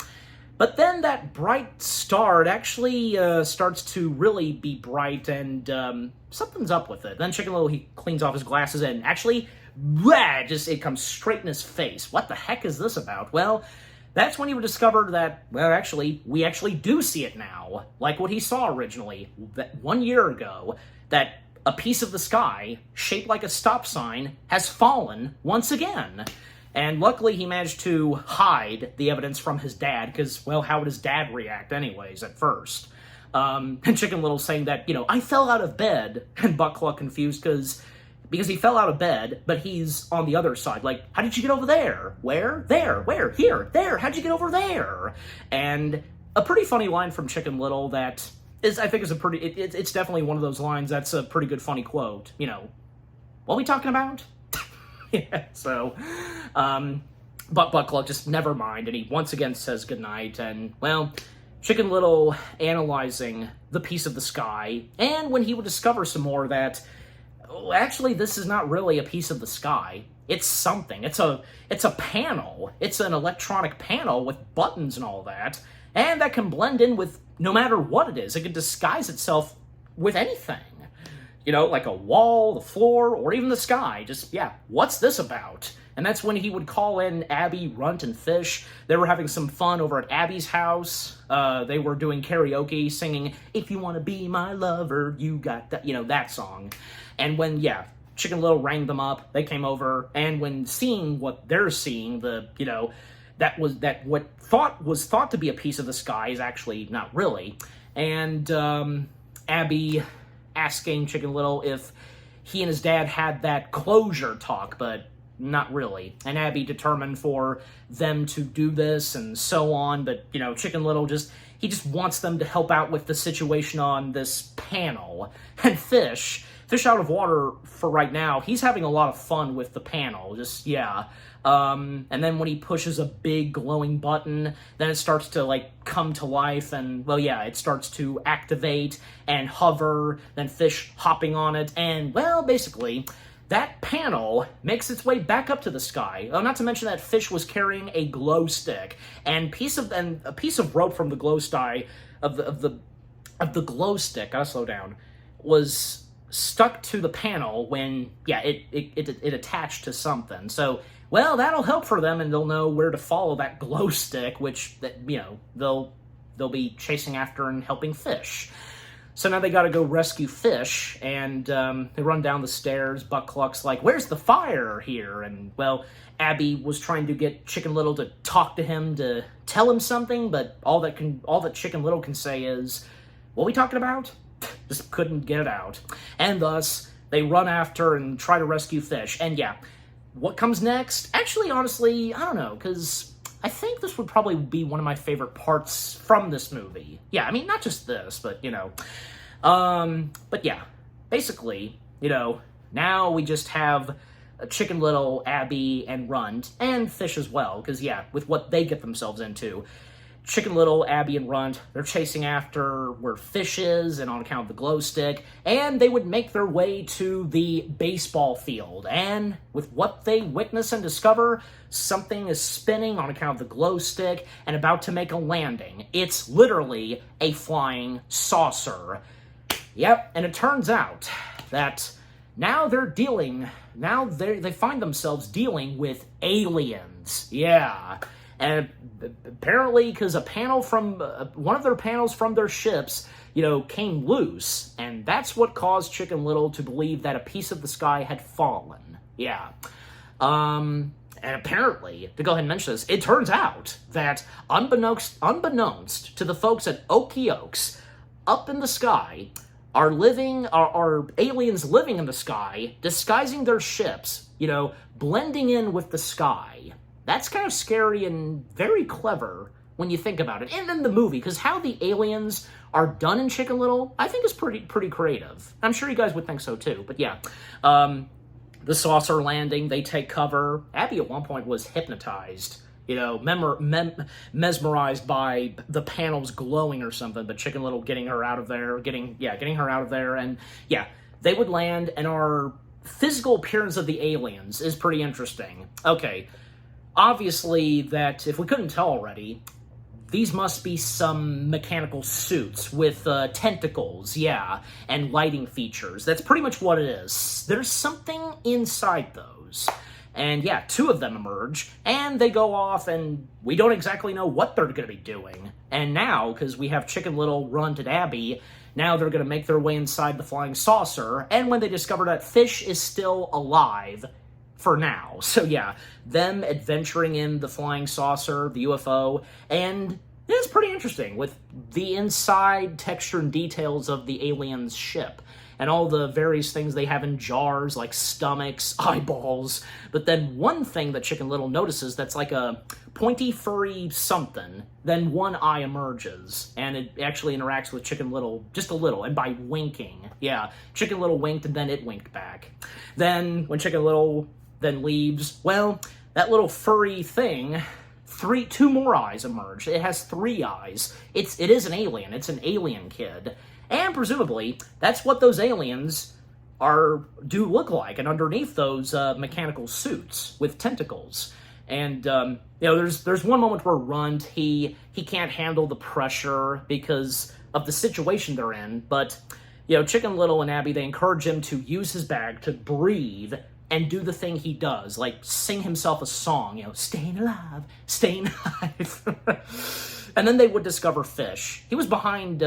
But then that bright star, it actually starts to really be bright, and something's up with it. Then Chicken Little, he cleans off his glasses, and actually, it comes straight in his face. What the heck is this about? Well, that's when he would discover that, well, actually, we actually do see it now. Like what he saw originally, that 1 year ago, that a piece of the sky, shaped like a stop sign, has fallen once again. And luckily he managed to hide the evidence from his dad, because, well, how would his dad react anyways at first? And Chicken Little saying that, I fell out of bed, and Buck Cluck confused because he fell out of bed, but he's on the other side. Like, how did you get over there? Where? There. Where? Here. There. How'd you get over there? And a pretty funny line from Chicken Little that is, I think, is a pretty, it's definitely one of those lines that's a pretty good funny quote. You know, what are we talking about? Yeah, so, but Buckluck just never mind, and he once again says goodnight, and, well, Chicken Little analyzing the piece of the sky, and when he would discover some more that, oh, actually, this is not really a piece of the sky. It's something. It's a panel. It's an electronic panel with buttons and all that, and that can blend in with no matter what it is. It can disguise itself with anything. You know, like a wall, the floor, or even the sky. Just, yeah, what's this about? And that's when he would call in Abby, Runt, and Fish. They were having some fun over at Abby's house. They were doing karaoke, singing, "If you want to be my lover, you got that," you know, that song. And when, yeah, Chicken Little rang them up, they came over, and when seeing what they're seeing, that what was thought to be a piece of the sky is actually not really. And Abby asking Chicken Little if he and his dad had that closure talk, but not really. And Abby determined for them to do this and so on, but, you know, Chicken Little he just wants them to help out with the situation on this panel. And Fish out of water for right now, he's having a lot of fun with the panel, just, yeah. And then when he pushes a big glowing button, then it starts to, like, come to life, and, well, yeah, it starts to activate and hover, then Fish hopping on it, and, well, basically, that panel makes its way back up to the sky. Oh, not to mention that Fish was carrying a glow stick, and a piece of rope from the glow stick, gotta slow down, was stuck to the panel when, yeah, it attached to something. So, well, that'll help for them, and they'll know where to follow that glow stick, which, you know, they'll be chasing after and helping Fish. So now they gotta go rescue Fish, and they run down the stairs. Buckluck's like, "Where's the fire here?" And, well, Abby was trying to get Chicken Little to talk to him, to tell him something, but all that Chicken Little can say is, "What are we talking about?" Just couldn't get it out. And thus, they run after and try to rescue Fish. And yeah, what comes next? Actually, honestly, I don't know, because I think this would probably be one of my favorite parts from this movie. Yeah, I mean, not just this, but, you know. But yeah, basically, you know, now we just have Chicken Little, Abby, and Runt, and Fish as well, because, yeah, with what they get themselves into. Chicken Little, Abby, and Runt, they're chasing after where Fish is, and on account of the glow stick, and they would make their way to the baseball field, and with what they witness and discover, something is spinning on account of the glow stick, and about to make a landing. It's literally a flying saucer. Yep, and it turns out that now they find themselves dealing with aliens. Yeah. And apparently, because a panel from, one of their panels from their ships, you know, came loose, and that's what caused Chicken Little to believe that a piece of the sky had fallen. Yeah. And apparently, to go ahead and mention this, it turns out that unbeknownst to the folks at Okie Oaks, up in the sky, are aliens living in the sky, disguising their ships, you know, blending in with the sky. That's kind of scary and very clever when you think about it. And in the movie, because how the aliens are done in Chicken Little, I think is pretty creative. I'm sure you guys would think so too, but yeah. The saucer landing, they take cover. Abby at one point was hypnotized, you know, mesmerized by the panels glowing or something, but Chicken Little getting her out of there, getting her out of there, and yeah, they would land, and our physical appearance of the aliens is pretty interesting. Okay. Obviously, that, if we couldn't tell already, these must be some mechanical suits with tentacles, yeah, and lighting features. That's pretty much what it is. There's something inside those. And yeah, two of them emerge, and they go off, and we don't exactly know what they're going to be doing. And now, because we have Chicken Little, Runt, and Abby, now they're going to make their way inside the flying saucer, and when they discover that Fish is still alive, for now. So yeah, them adventuring in the flying saucer, the UFO, and it's pretty interesting with the inside texture and details of the alien's ship. and all the various things they have in jars, like stomachs, eyeballs. But then one thing that Chicken Little notices that's like a pointy, furry something, then one eye emerges, and it actually interacts with Chicken Little just a little, and by winking. Yeah, Chicken Little winked, and then it winked back. Then, when Chicken Little then leaves, well, that little furry thing, two more eyes emerge. It has 3 eyes. It is an alien. It's an alien kid. And presumably, that's what those aliens do look like, and underneath those mechanical suits with tentacles. And there's one moment where Runt he can't handle the pressure because of the situation they're in, but Chicken Little and Abby, they encourage him to use his bag to breathe and do the thing he does, like sing himself a song, staying alive, staying alive. And then they would discover Fish. He was behind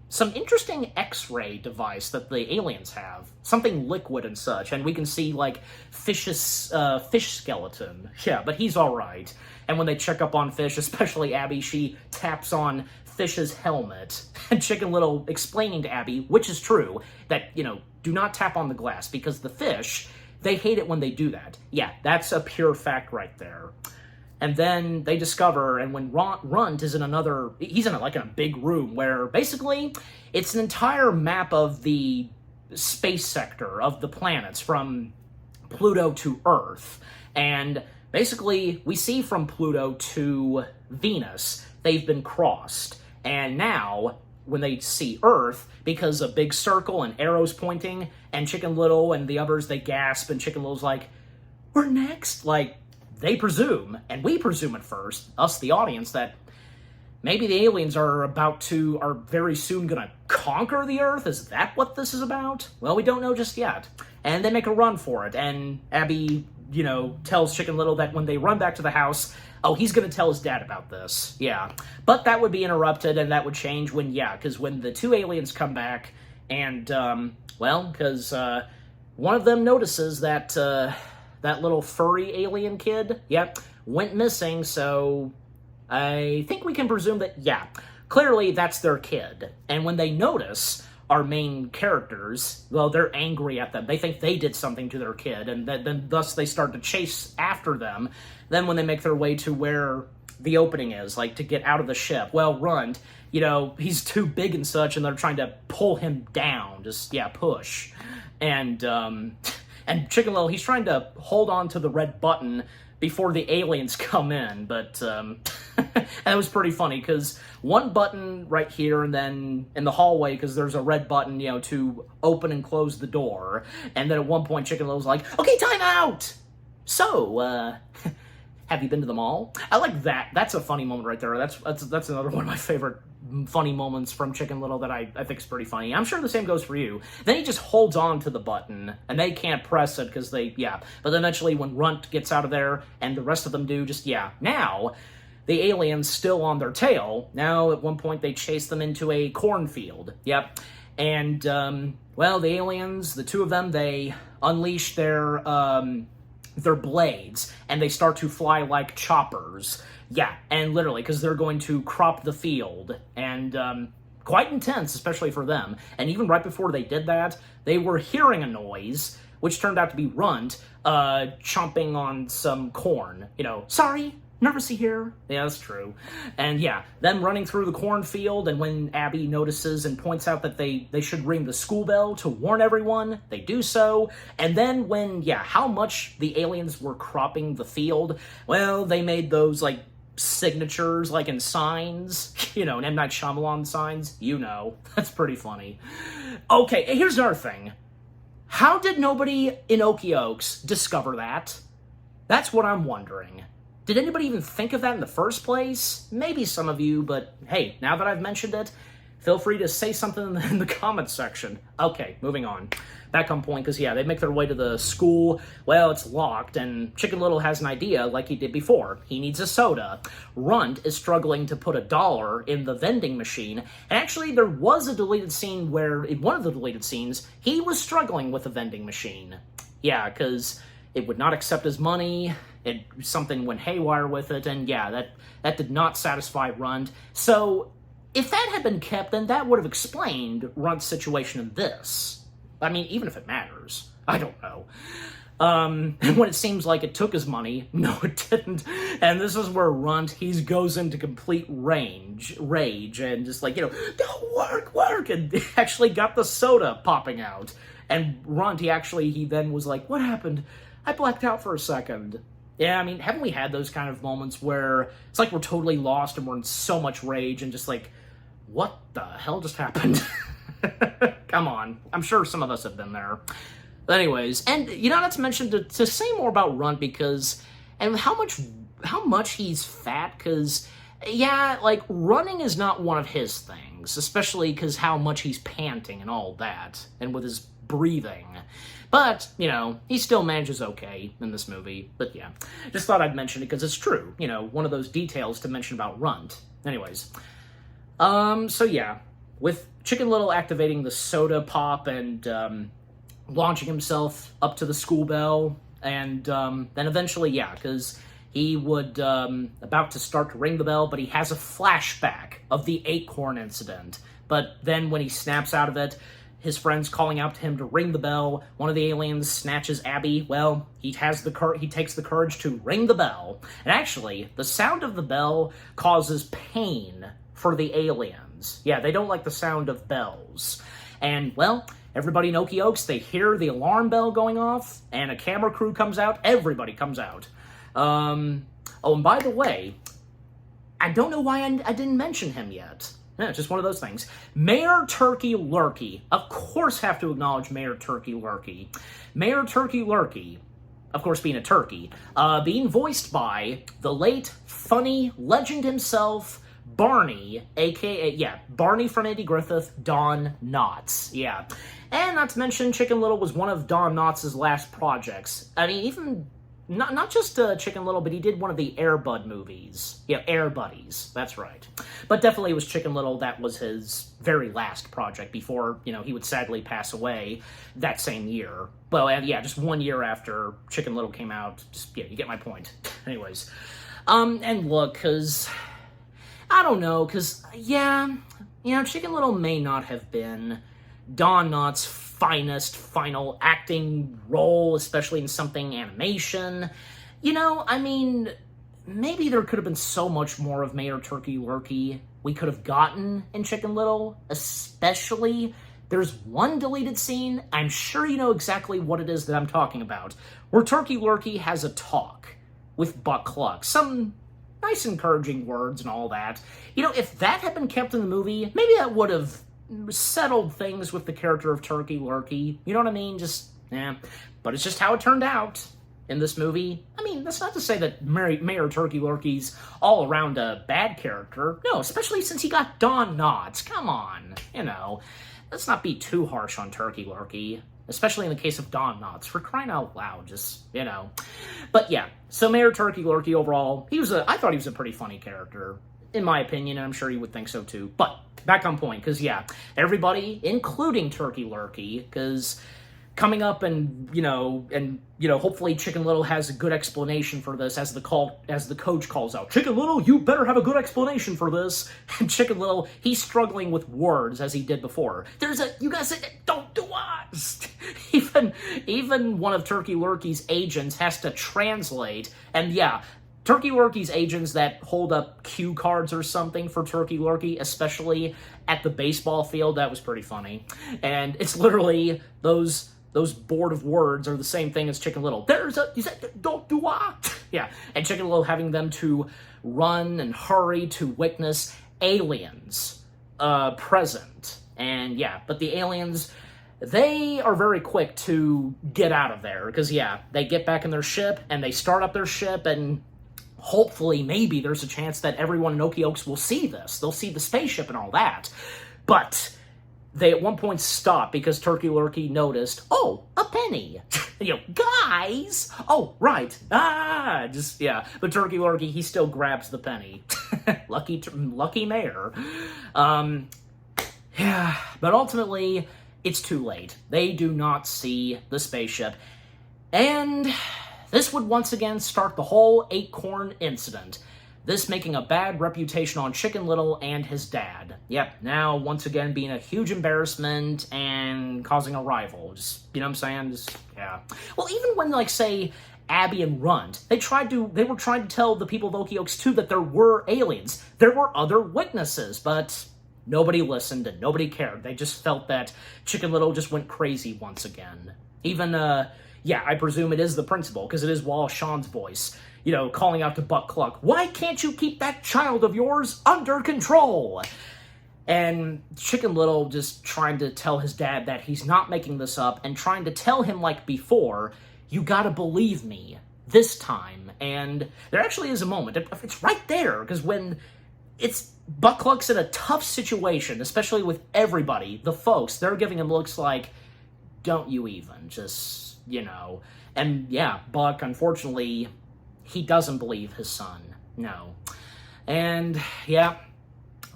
some interesting X-ray device that the aliens have, something liquid and such, and we can see like Fish's fish skeleton. Yeah, but he's all right. And when they check up on Fish, especially Abby, she taps on Fish's helmet, and Chicken Little explaining to Abby, which is true, that do not tap on the glass because the fish, they hate it when they do that. Yeah, that's a pure fact right there. And then they discover, and when Runt is he's in a big room where basically it's an entire map of the space sector of the planets from Pluto to Earth. And basically we see from Pluto to Venus, they've been crossed. And now, when they see Earth, because a big circle and arrows pointing, and Chicken Little and the others, they gasp, and Chicken Little's like, we're next? Like, they presume, and we presume at first, us the audience, that maybe the aliens are very soon gonna conquer the Earth? Is that what this is about? Well, we don't know just yet. And they make a run for it, and Abby, tells Chicken Little that when they run back to the house, he's gonna tell his dad about this. Yeah. But that would be interrupted, and that would change because when the 2 aliens come back, and, because one of them notices that that little furry alien kid, went missing, so I think we can presume that, clearly that's their kid. And when they notice our main characters, well, they're angry at them. They think they did something to their kid, and then thus they start to chase after them. Then when they make their way to where the opening is, like to get out of the ship, well, Runt, he's too big and such, and they're trying to pull him down, push. And Chicken Little, he's trying to hold on to the red button before the aliens come in, but and it was pretty funny, because one button right here, and then in the hallway, because there's a red button, to open and close the door, and then at one point Chicken Little's like, okay, time out! So, have you been to the mall? I like that. That's a funny moment right there. That's another one of my favorite funny moments from Chicken Little that I think is pretty funny. I'm sure the same goes for you. Then he just holds on to the button, and they can't press it because but then eventually when Runt gets out of there, and the rest of them do, now, the aliens still on their tail. Now, at one point, they chase them into a cornfield. Yep. And, the aliens, the 2 of them, they unleash their blades, and they start to fly like choppers. Yeah, and literally, because they're going to crop the field, and quite intense, especially for them. And even right before they did that, they were hearing a noise, which turned out to be Runt, chomping on some corn. Sorry, nervousy here. Yeah, that's true. And them running through the cornfield, and when Abby notices and points out that they should ring the school bell to warn everyone, they do so. And then when, how much the aliens were cropping the field, well, they made those, signatures, in signs, M. Night Shyamalan signs, That's pretty funny. Okay, here's another thing. How did nobody in Okie discover that? That's what I'm wondering. Did anybody even think of that in the first place? Maybe some of you, but hey, now that I've mentioned it, feel free to say something in the comments section. Okay, moving on. Back on point, because they make their way to the school. Well, it's locked, and Chicken Little has an idea like he did before. He needs a soda. Runt is struggling to put $1 in the vending machine, and actually there was a deleted scene where, in one of the deleted scenes, he was struggling with a vending machine. Yeah, because it would not accept his money, something went haywire with it, and that did not satisfy Runt. So, if that had been kept, then that would have explained Runt's situation in this. I mean, even if it matters. I don't know. And when it seems like it took his money, no, it didn't. And this is where Runt, he goes into complete rage, and just like, don't work, and actually got the soda popping out. And Runt, he then was like, what happened? I blacked out for a second. Yeah, I mean, haven't we had those kind of moments where it's like we're totally lost and we're in so much rage and just like, what the hell just happened? Come on. I'm sure some of us have been there. But anyways, and not to mention to say more about Runt and how much he's fat, because yeah, like running is not one of his things, especially because how much he's panting and all that, and with his breathing. But, he still manages okay in this movie. But yeah, just thought I'd mention it because it's true. One of those details to mention about Runt. Anyways, so yeah, with Chicken Little activating the soda pop and launching himself up to the school bell, and then eventually, yeah, because he would about to start to ring the bell, but he has a flashback of the acorn incident. But then when he snaps out of it, his friends calling out to him to ring the bell. One of the aliens snatches Abby. Well, he takes the courage to ring the bell. And actually, the sound of the bell causes pain for the aliens. Yeah, they don't like the sound of bells. And, well, everybody in Okie they hear the alarm bell going off, and a camera crew comes out. Everybody comes out. Oh, and by the way, I don't know why I didn't mention him yet. Yeah, just one of those things. Mayor Turkey Lurkey. Of course have to acknowledge Mayor Turkey Lurkey. Mayor Turkey Lurkey, of course being a turkey, being voiced by the late, funny legend himself, Barney, a.k.a., Barney from Andy Griffith, Don Knotts. Yeah. And not to mention, Chicken Little was one of Don Knotts' last projects. I mean, even... Not just Chicken Little, but he did one of the Air Bud movies. Yeah, Air Buddies. That's right. But definitely it was Chicken Little that was his very last project before, he would sadly pass away that same year. Well, and yeah, just 1 year after Chicken Little came out. Just, yeah, you get my point. Anyways. And look, because... I don't know, because, yeah, Chicken Little may not have been Don Knotts' final acting role, especially in something animation. I mean, maybe there could have been so much more of Mayor Turkey Lurkey we could have gotten in Chicken Little, especially there's one deleted scene, I'm sure you know exactly what it is that I'm talking about, where Turkey Lurkey has a talk with Buck Cluck. Some nice encouraging words and all that. If that had been kept in the movie, maybe that would have settled things with the character of Turkey Lurkey. You know what I mean? Just, But it's just how it turned out in this movie. I mean, that's not to say that Mayor Turkey Lurkey's all around a bad character. No, especially since he got Don Knotts. Come on. Let's not be too harsh on Turkey Lurkey. Especially in the case of Don Knotts. For crying out loud, just, But yeah, so Mayor Turkey Lurkey overall, I thought he was a pretty funny character. In my opinion, and I'm sure you would think so too. But, back on point, because yeah, everybody, including Turkey Lurkey, because coming up and hopefully Chicken Little has a good explanation for this as the coach calls out, Chicken Little, you better have a good explanation for this. And Chicken Little, he's struggling with words as he did before. You guys said, don't do us. Even one of Turkey Lurkey's agents has to translate, and yeah, Turkey Lurkey's agents that hold up cue cards or something for Turkey Lurkey, especially at the baseball field, that was pretty funny. And it's literally those board of words are the same thing as Chicken Little. You said, don't do what? Yeah, and Chicken Little having them to run and hurry to witness aliens present. And yeah, but the aliens, they are very quick to get out of there. Because yeah, they get back in their ship and they start up their ship, and hopefully, maybe there's a chance that everyone in Okie will see this. They'll see the spaceship and all that. But they at one point stop because Turkey Lurkey noticed, oh, a penny. Guys! Oh, right. But Turkey Lurkey, he still grabs the penny. Lucky mayor. Yeah, but ultimately, it's too late. They do not see the spaceship. And this would once again start the whole acorn incident. this making a bad reputation on Chicken Little and his dad. Yep, now once again being a huge embarrassment and causing a rival. Just, you know what I'm saying? Just, yeah. Well, even when, like, say, Abby and Runt, they were trying to tell the people of Okie too that there were aliens. There were other witnesses, but nobody listened and nobody cared. They just felt that Chicken Little just went crazy once again. Even, yeah, I presume it is the principal, because it is Wallace Shawn's voice, you know, calling out to Buck Cluck, "Why can't you keep that child of yours under control?" And Chicken Little just trying to tell his dad that he's not making this up and trying to tell him, like before, "You gotta believe me this time." And there actually is a moment. It's right there, because when it's Buck Cluck's in a tough situation, especially with everybody, the folks, they're giving him looks like, "Don't you even, just, you know." And yeah, Buck, unfortunately, he doesn't believe his son. No. And yeah,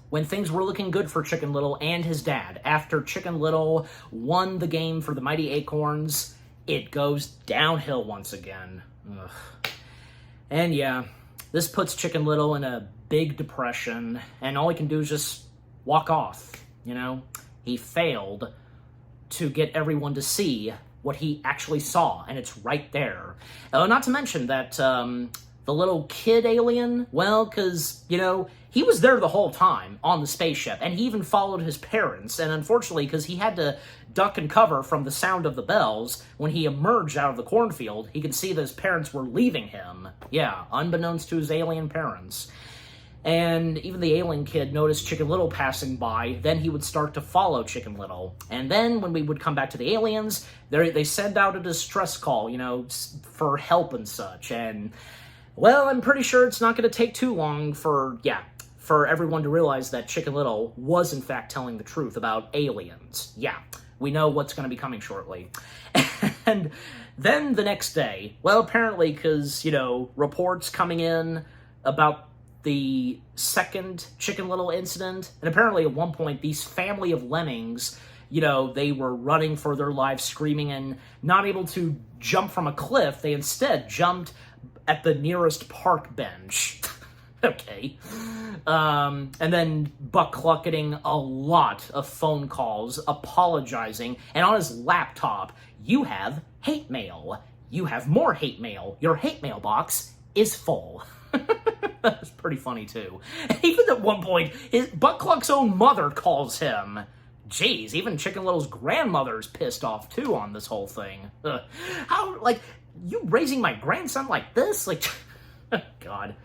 when things were looking good for Chicken Little and his dad, after Chicken Little won the game for the Mighty Acorns, it goes downhill once again. Ugh. And yeah, this puts Chicken Little in a big depression, and all he can do is just walk off, you know? He failed to get everyone to see what he actually saw, and it's right there. Not to mention that the little kid alien, well, because, you know, he was there the whole time on the spaceship, and he even followed his parents, and unfortunately, because he had to duck and cover from the sound of the bells, when he emerged out of the cornfield, he could see that his parents were leaving him. Yeah, unbeknownst to his alien parents. And even the alien kid noticed Chicken Little passing by, then he would start to follow Chicken Little. And then when we would come back to the aliens, they send out a distress call, you know, for help and such. And, well, I'm pretty sure it's not going to take too long for everyone to realize that Chicken Little was in fact telling the truth about aliens. Yeah, we know what's going to be coming shortly. And then the next day, well, apparently because, you know, reports coming in about the second Chicken Little incident, and apparently at one point these family of lemmings, you know, they were running for their lives, screaming, and not able to jump from a cliff. They instead jumped at the nearest park bench. Okay. And then Buck Cluck getting a lot of phone calls, apologizing, and on his laptop, "You have hate mail. You have more hate mail. Your hate mail box is full." That's pretty funny, too. Even at one point, Buck Cluck's own mother calls him. Jeez, even Chicken Little's grandmother's pissed off, too, on this whole thing. How, like, you raising my grandson like this? Like, God.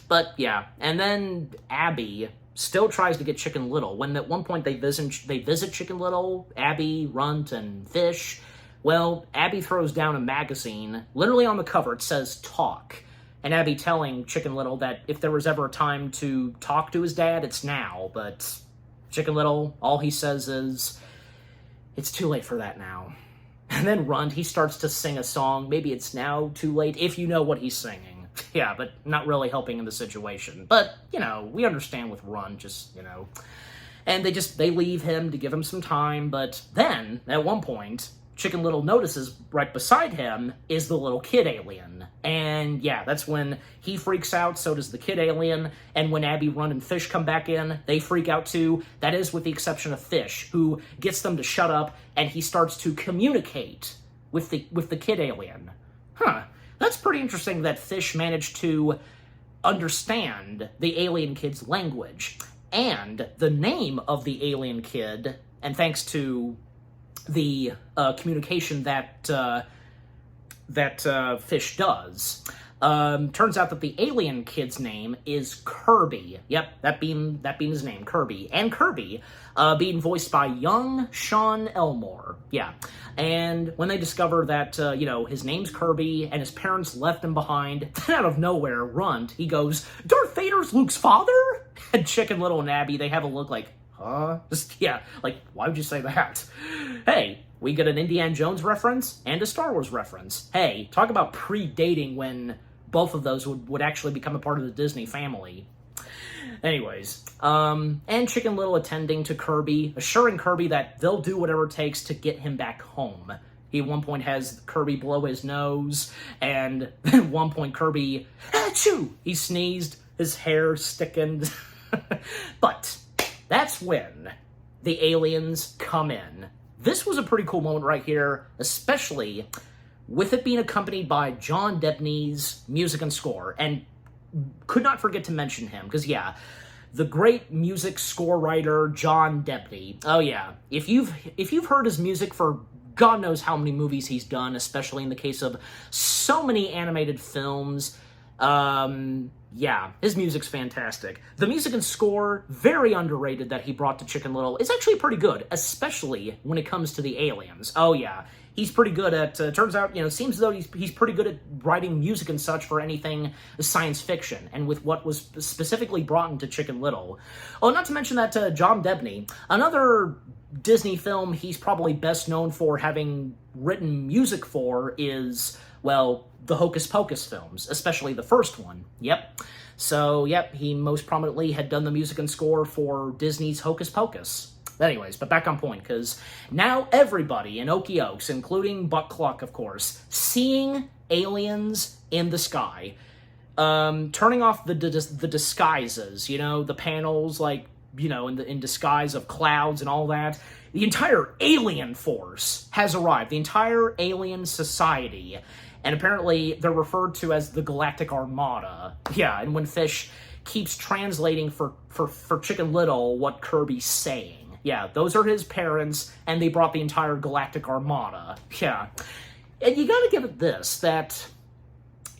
But, yeah. And then Abby still tries to get Chicken Little. When at one point they visit Chicken Little, Abby, Runt, and Fish, well, Abby throws down a magazine. Literally on the cover, it says, "Talk." And Abby telling Chicken Little that if there was ever a time to talk to his dad, it's now. But Chicken Little, all he says is, "It's too late for that now." And then Runt, he starts to sing a song. Maybe it's now too late, if you know what he's singing. Yeah, but not really helping in the situation. But, you know, we understand with Runt, just, you know. And they leave him to give him some time. But then, at one point, Chicken Little notices right beside him is the little kid alien. And yeah, that's when he freaks out, so does the kid alien. And when Abby, Runt, and Fish come back in, they freak out too. That is with the exception of Fish, who gets them to shut up, and he starts to communicate with the kid alien. Huh. That's pretty interesting that Fish managed to understand the alien kid's language. And the name of the alien kid, and thanks to the communication that Fish does. Turns out that the alien kid's name is Kirby. Yep, that being his name, Kirby. And Kirby being voiced by young Sean Elmore. Yeah. And when they discover that, you know, his name's Kirby and his parents left him behind, then out of nowhere, Runt, he goes, "Darth Vader's Luke's father?" And Chicken Little and Abby, they have a look like, huh? Just, yeah, like, why would you say that? Hey, we get an Indiana Jones reference and a Star Wars reference. Hey, talk about predating when both of those would actually become a part of the Disney family. Anyways, and Chicken Little attending to Kirby, assuring Kirby that they'll do whatever it takes to get him back home. He at one point has Kirby blow his nose, and at one point Kirby, achoo! He sneezed, his hair sticking. But that's when the aliens come in. This was a pretty cool moment right here, especially with it being accompanied by John Debney's music and score. And could not forget to mention him, because yeah, the great music score writer John Debney. Oh yeah, if you've heard his music for God knows how many movies he's done, especially in the case of so many animated films, yeah, his music's fantastic. The music and score, very underrated that he brought to Chicken Little, is actually pretty good, especially when it comes to the aliens. Oh yeah, he's pretty good at, turns out, you know, seems as though he's pretty good at writing music and such for anything science fiction, and with what was specifically brought into Chicken Little. Oh, not to mention that John Debney, another Disney film he's probably best known for having written music for is, well, the Hocus Pocus films, especially the first one. Yep. So, yep, he most prominently had done the music and score for Disney's Hocus Pocus. Anyways, but back on point, because now everybody in Okie including Buck Cluck, of course, seeing aliens in the sky, turning off the disguises, you know, the panels, like, you know, in disguise of clouds and all that. The entire alien force has arrived, the entire alien society, and apparently they're referred to as the Galactic Armada. Yeah, and when Fish keeps translating for Chicken Little what Kirby's saying. Yeah, those are his parents, and they brought the entire Galactic Armada. Yeah. And you gotta give it this, that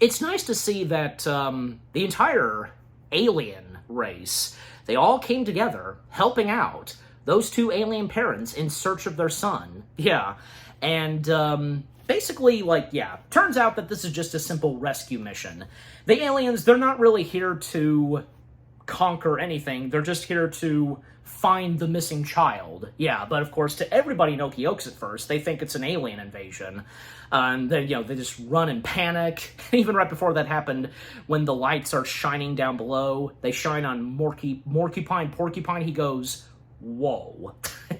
it's nice to see that the entire alien race, they all came together, helping out those two alien parents in search of their son. Yeah. And basically, like, yeah, turns out that this is just a simple rescue mission. The aliens, they're not really here to conquer anything. They're just here to find the missing child. Yeah, but of course, to everybody in Okie at first, they think it's an alien invasion. And then, you know, they just run in panic. Even right before that happened, when the lights are shining down below, they shine on Porcupine. He goes, whoa.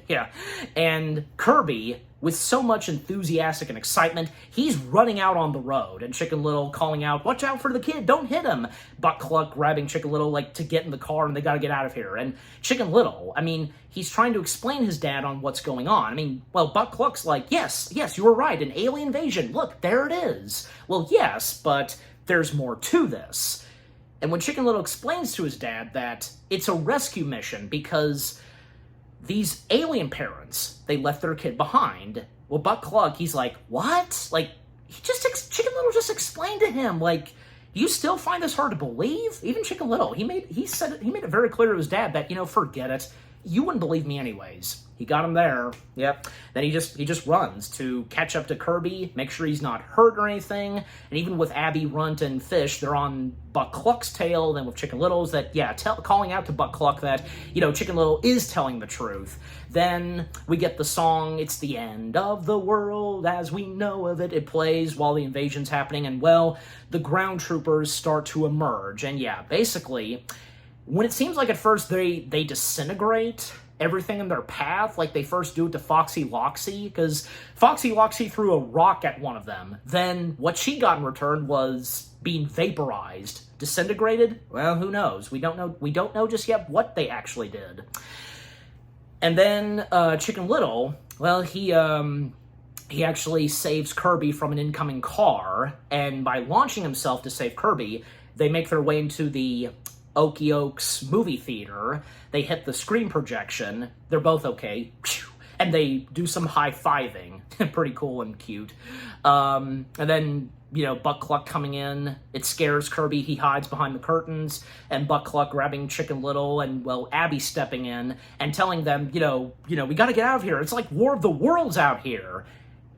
Yeah. And Kirby, with so much enthusiastic and excitement, he's running out on the road, and Chicken Little calling out, watch out for the kid, don't hit him. Buck Cluck grabbing Chicken Little, like, to get in the car, and they gotta get out of here. And Chicken Little, I mean, he's trying to explain his dad on what's going on. I mean, well, Buck Cluck's like, yes, you were right, an alien invasion, look, there it is. Well, yes, but there's more to this. And when Chicken Little explains to his dad that it's a rescue mission because these alien parents, they left their kid behind. Well, Buck Cluck, he's like, what? Like, Chicken Little just explained to him, like, you still find this hard to believe? Even Chicken Little, he made it very clear to his dad that, you know, forget it. You wouldn't believe me anyways. He got him there. Yep. Then he just runs to catch up to Kirby, make sure he's not hurt or anything. And even with Abby, Runt, and Fish, they're on Buck Cluck's tail. Then with Chicken Little's that, yeah, calling out to Buck Cluck that, you know, Chicken Little is telling the truth. Then we get the song, It's the End of the World as We Know of It. It plays while the invasion's happening. And, well, the ground troopers start to emerge. And, yeah, basically, when it seems like at first they disintegrate everything in their path, like they first do it to Foxy Loxy, because Foxy Loxy threw a rock at one of them. Then what she got in return was being vaporized. Disintegrated? Well, who knows? We don't know just yet what they actually did. And then Chicken Little, well, he actually saves Kirby from an incoming car, and by launching himself to save Kirby, they make their way into the Okie movie theater. They hit the screen projection. They're both okay. And they do some high-fiving. Pretty cool and cute. And then, you know, Buck Cluck coming in. It scares Kirby. He hides behind the curtains. And Buck Cluck grabbing Chicken Little and, well, Abby stepping in and telling them, you know, we gotta get out of here. It's like War of the Worlds out here.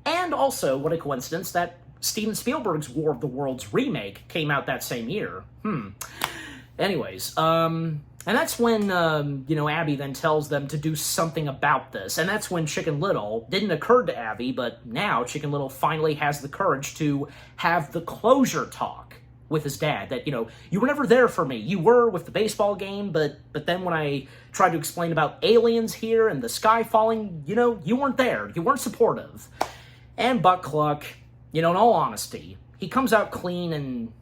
And also, what a coincidence, that Steven Spielberg's War of the Worlds remake came out that same year. Anyways, and that's when, you know, Abby then tells them to do something about this. And that's when Chicken Little didn't occur to Abby, but now Chicken Little finally has the courage to have the closure talk with his dad. That, you know, you were never there for me. You were with the baseball game, but then when I tried to explain about aliens here and the sky falling, you know, you weren't there. You weren't supportive. And Buck Cluck, you know, in all honesty, he comes out clean and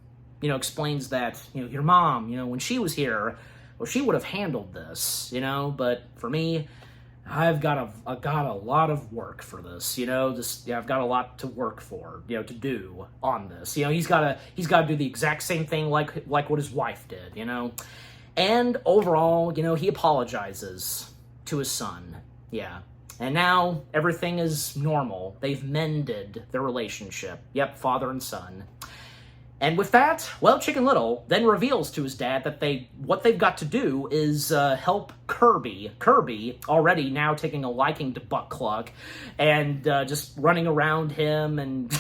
explains that, your mom, when she was here, well, she would have handled this, but for me, I've got a lot of work for this, I've got a lot to work for, to do on this. He's got to do the exact same thing like what his wife did, And overall, he apologizes to his son. Yeah. And now everything is normal. They've mended their relationship. Yep, father and son. And with that, well, Chicken Little then reveals to his dad that what they've got to do is help Kirby. Kirby, already now taking a liking to Buck Cluck, and just running around him, and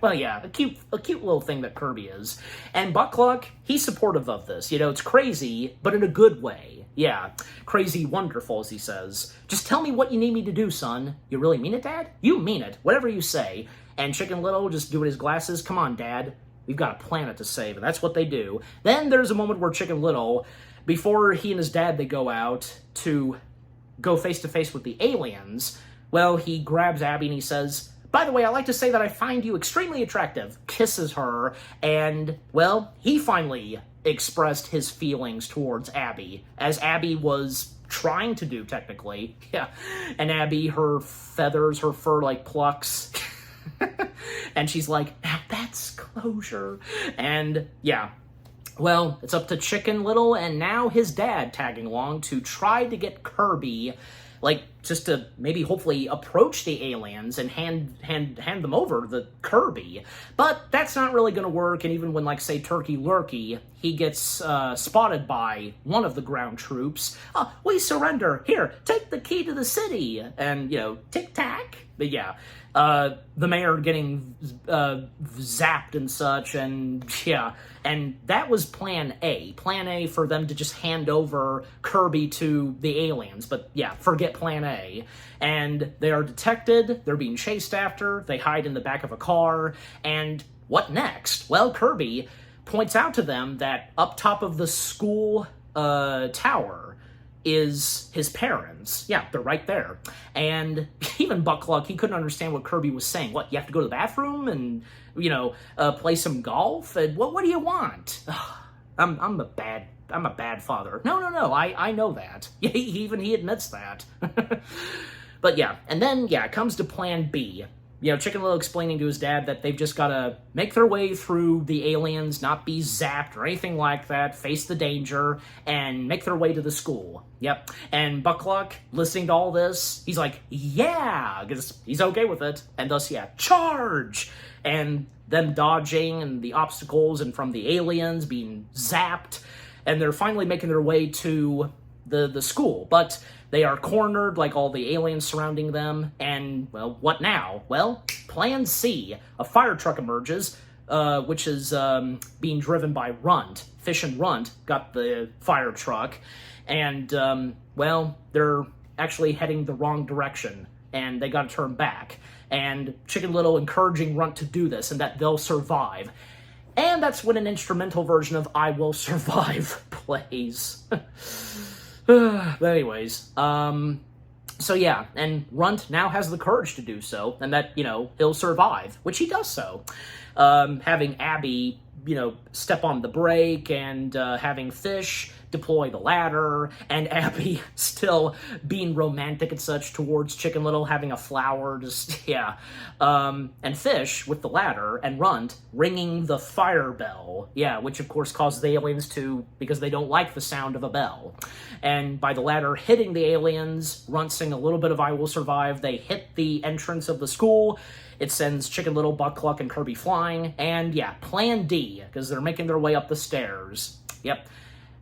well, yeah, a cute little thing that Kirby is. And Buck Cluck, he's supportive of this. It's crazy, but in a good way. Yeah, crazy wonderful, as he says. Just tell me what you need me to do, son. You really mean it, Dad? You mean it. Whatever you say. And Chicken Little just doing his glasses. Come on, Dad. We've got a planet to save, and that's what they do. Then there's a moment where Chicken Little, before he and his dad, they go out to go face-to-face with the aliens, well, he grabs Abby and he says, by the way, I'd like to say that I find you extremely attractive, kisses her, and, well, he finally expressed his feelings towards Abby, as Abby was trying to do, technically. Yeah, and Abby, her feathers, her fur, plucks. And she's like, now that's closure. And yeah, well, it's up to Chicken Little and now his dad tagging along to try to get Kirby, just to maybe hopefully approach the aliens and hand them over the Kirby. But that's not really going to work, and even when, say, Turkey Lurkey, he gets spotted by one of the ground troops. We surrender. Here, take the key to the city. And, tic-tac. But yeah, the mayor getting zapped and such, and yeah, and that was Plan A. Plan A for them to just hand over Kirby to the aliens, but yeah, forget Plan A. And they are detected, they're being chased after, they hide in the back of a car, and what next? Well, Kirby points out to them that up top of the school tower is his parents. Yeah, they're right there. And even Buck Cluck, he couldn't understand what Kirby was saying. What, you have to go to the bathroom and, play some golf? And what do you want? I'm a bad father. No, I know that. Even he admits that. But yeah, and then, yeah, it comes to Plan B. Chicken Little explaining to his dad that they've just got to make their way through the aliens, not be zapped or anything like that, face the danger, and make their way to the school. Yep. And Buck Cluck, listening to all this, he's like, yeah, because he's okay with it. And thus, yeah, charge! And them dodging and the obstacles and from the aliens being zapped. And they're finally making their way to the school. But they are cornered, like all the aliens surrounding them, and, well, what now? Well, Plan C. A fire truck emerges, which is being driven by Runt. Fish and Runt got the fire truck, and, well, they're actually heading the wrong direction, and they gotta turn back. And Chicken Little encouraging Runt to do this, and that they'll survive. And that's when an instrumental version of I Will Survive plays. But anyways, so yeah, and Runt now has the courage to do so, and that, he'll survive, which he does so. Having Abby, step on the brake, and having Fish deploy the ladder, and Abby still being romantic and such towards Chicken Little, having a flower, just, yeah. And Fish with the ladder, and Runt ringing the fire bell, yeah, which of course causes the aliens to, because they don't like the sound of a bell. And by the ladder hitting the aliens, Runt sing a little bit of I Will Survive, they hit the entrance of the school. It sends Chicken Little, Buck Cluck, and Kirby flying, and yeah, Plan D, because they're making their way up the stairs. Yep.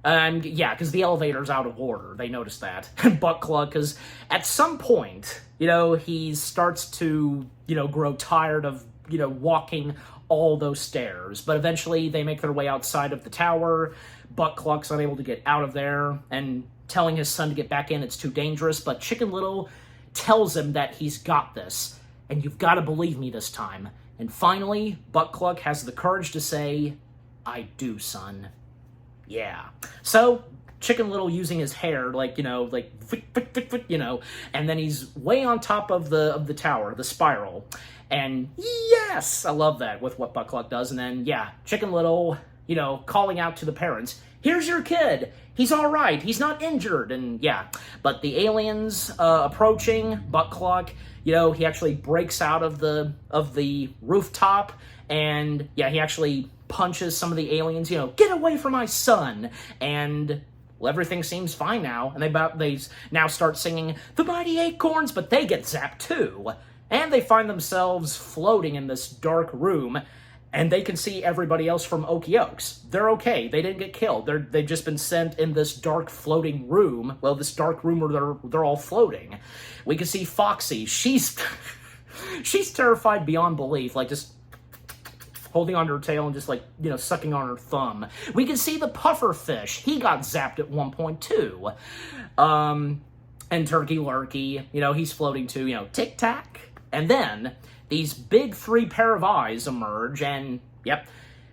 And yeah, because the elevator's out of order. They noticed that. And Buck Cluck, because at some point, he starts to, grow tired of, walking all those stairs. But eventually they make their way outside of the tower. Buck Cluck's unable to get out of there and telling his son to get back in, it's too dangerous. But Chicken Little tells him that he's got this. And you've got to believe me this time. And finally, Buck Cluck has the courage to say, I do, son. Yeah. So, Chicken Little using his hair, and then he's way on top of the tower, the spiral. And yes, I love that with what Buck Cluck does. And then, yeah, Chicken Little calling out to the parents, here's your kid, he's all right, he's not injured, and yeah. But the aliens approaching, Buttcluck, he actually breaks out of the rooftop, and yeah, he actually punches some of the aliens, get away from my son, and well, everything seems fine now, and they now start singing The Mighty Acorns, but they get zapped too, and they find themselves floating in this dark room, and they can see everybody else from Okie-Oaks. They're okay. They didn't get killed. They've just been sent in this dark floating room. Well, this dark room where they're all floating. We can see Foxy. She's terrified beyond belief, like just holding on to her tail and just sucking on her thumb. We can see the pufferfish. He got zapped at one point too. And Turkey Lurkey, he's floating too, tic-tac. And then these big 3 pair of eyes emerge, and yep,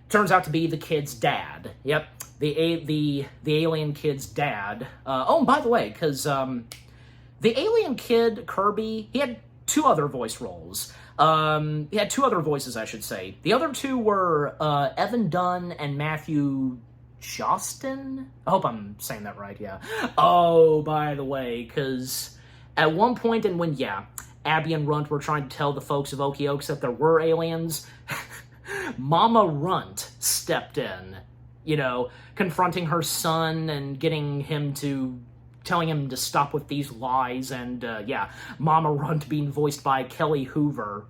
turns out to be the kid's dad. Yep, the alien kid's dad. Oh, by the way, because the alien kid Kirby, he had 2 other voice roles. He had 2 other voices, I should say. The other 2 were Evan Dunn and Matthew Jostin. I hope I'm saying that right. Yeah. Oh, by the way, because at one point, and when Abby and Runt were trying to tell the folks of Okie-Oaks that there were aliens, Mama Runt stepped in, confronting her son and telling him to stop with these lies, and Mama Runt being voiced by Kelly Hoover.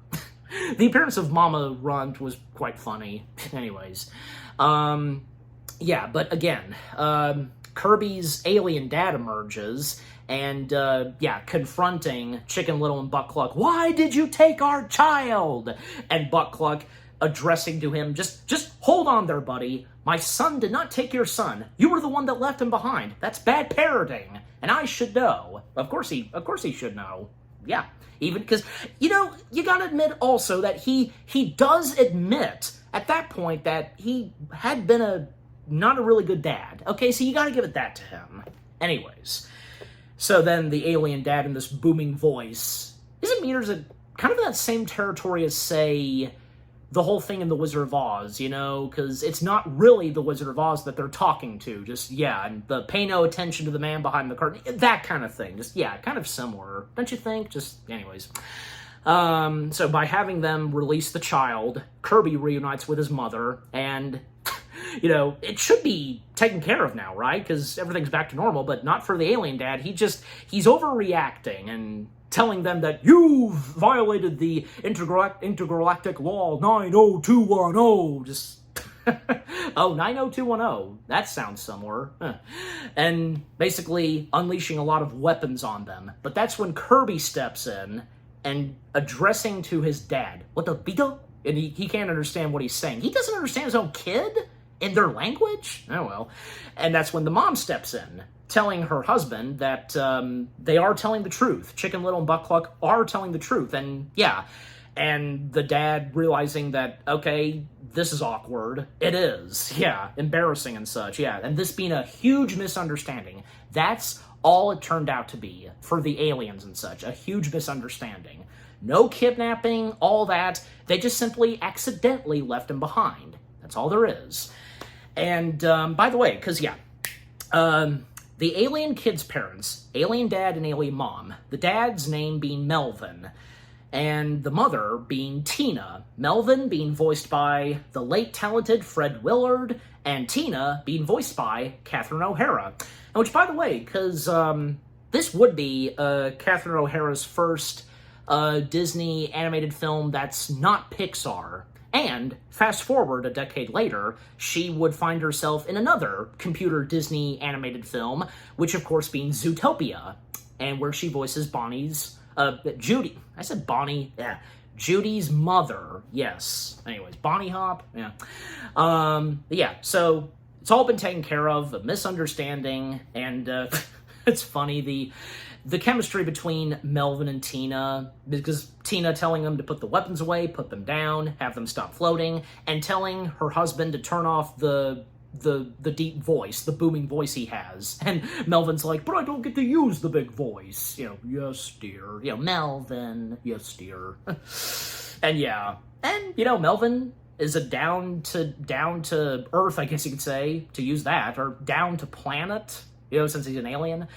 The appearance of Mama Runt was quite funny. Anyways, but again, Kirby's alien dad emerges, and, confronting Chicken Little and Buttcluck. Why did you take our child? And Buttcluck addressing to him, just hold on there, buddy. My son did not take your son. You were the one that left him behind. That's bad parenting, and I should know. Of course he should know. Yeah, even because, you gotta admit also that he does admit at that point that he had been not a really good dad. Okay, so you gotta give it that to him. Anyways. So then the alien dad in this booming voice, isn't Meters kind of in that same territory as, say, the whole thing in The Wizard of Oz, because it's not really the Wizard of Oz that they're talking to, and the pay no attention to the man behind the curtain, that kind of thing, kind of similar, don't you think? Anyways. So by having them release the child, Kirby reunites with his mother, and it should be taken care of now, right? Because everything's back to normal, but not for the alien dad. He's overreacting and telling them that you've violated the intergalactic law 90210. Oh, 90210. That sounds similar. Huh. And basically unleashing a lot of weapons on them. But that's when Kirby steps in and addressing to his dad, what the beetle? And he can't understand what he's saying. He doesn't understand his own kid? In their language? Oh, well. And that's when the mom steps in, telling her husband that they are telling the truth. Chicken Little and Buttcluck are telling the truth. And, and the dad realizing that, okay, this is awkward. It is. Yeah, embarrassing and such. Yeah, and this being a huge misunderstanding. That's all it turned out to be for the aliens and such. A huge misunderstanding. No kidnapping, all that. They just simply accidentally left him behind. That's all there is. And, by the way, because, the alien kid's parents, alien dad and alien mom, the dad's name being Melvin, and the mother being Tina. Melvin being voiced by the late talented Fred Willard, and Tina being voiced by Catherine O'Hara. Which, by the way, because this would be Catherine O'Hara's first Disney animated film that's not Pixar. And, fast forward a decade later, she would find herself in another computer Disney animated film, which of course being Zootopia, and where she voices Judy. I said Bonnie, yeah. Judy's mother, yes. Anyways, Bonnie Hop, yeah. So it's all been taken care of, a misunderstanding, and it's funny, the chemistry between Melvin and Tina, because Tina telling them to put the weapons away, put them down, have them stop floating, and telling her husband to turn off the deep voice, the booming voice he has. And Melvin's like, but I don't get to use the big voice. Yes, dear. Melvin, yes, dear. And Melvin is a down to Earth, I guess you could say, to use that, or down to planet, since he's an alien.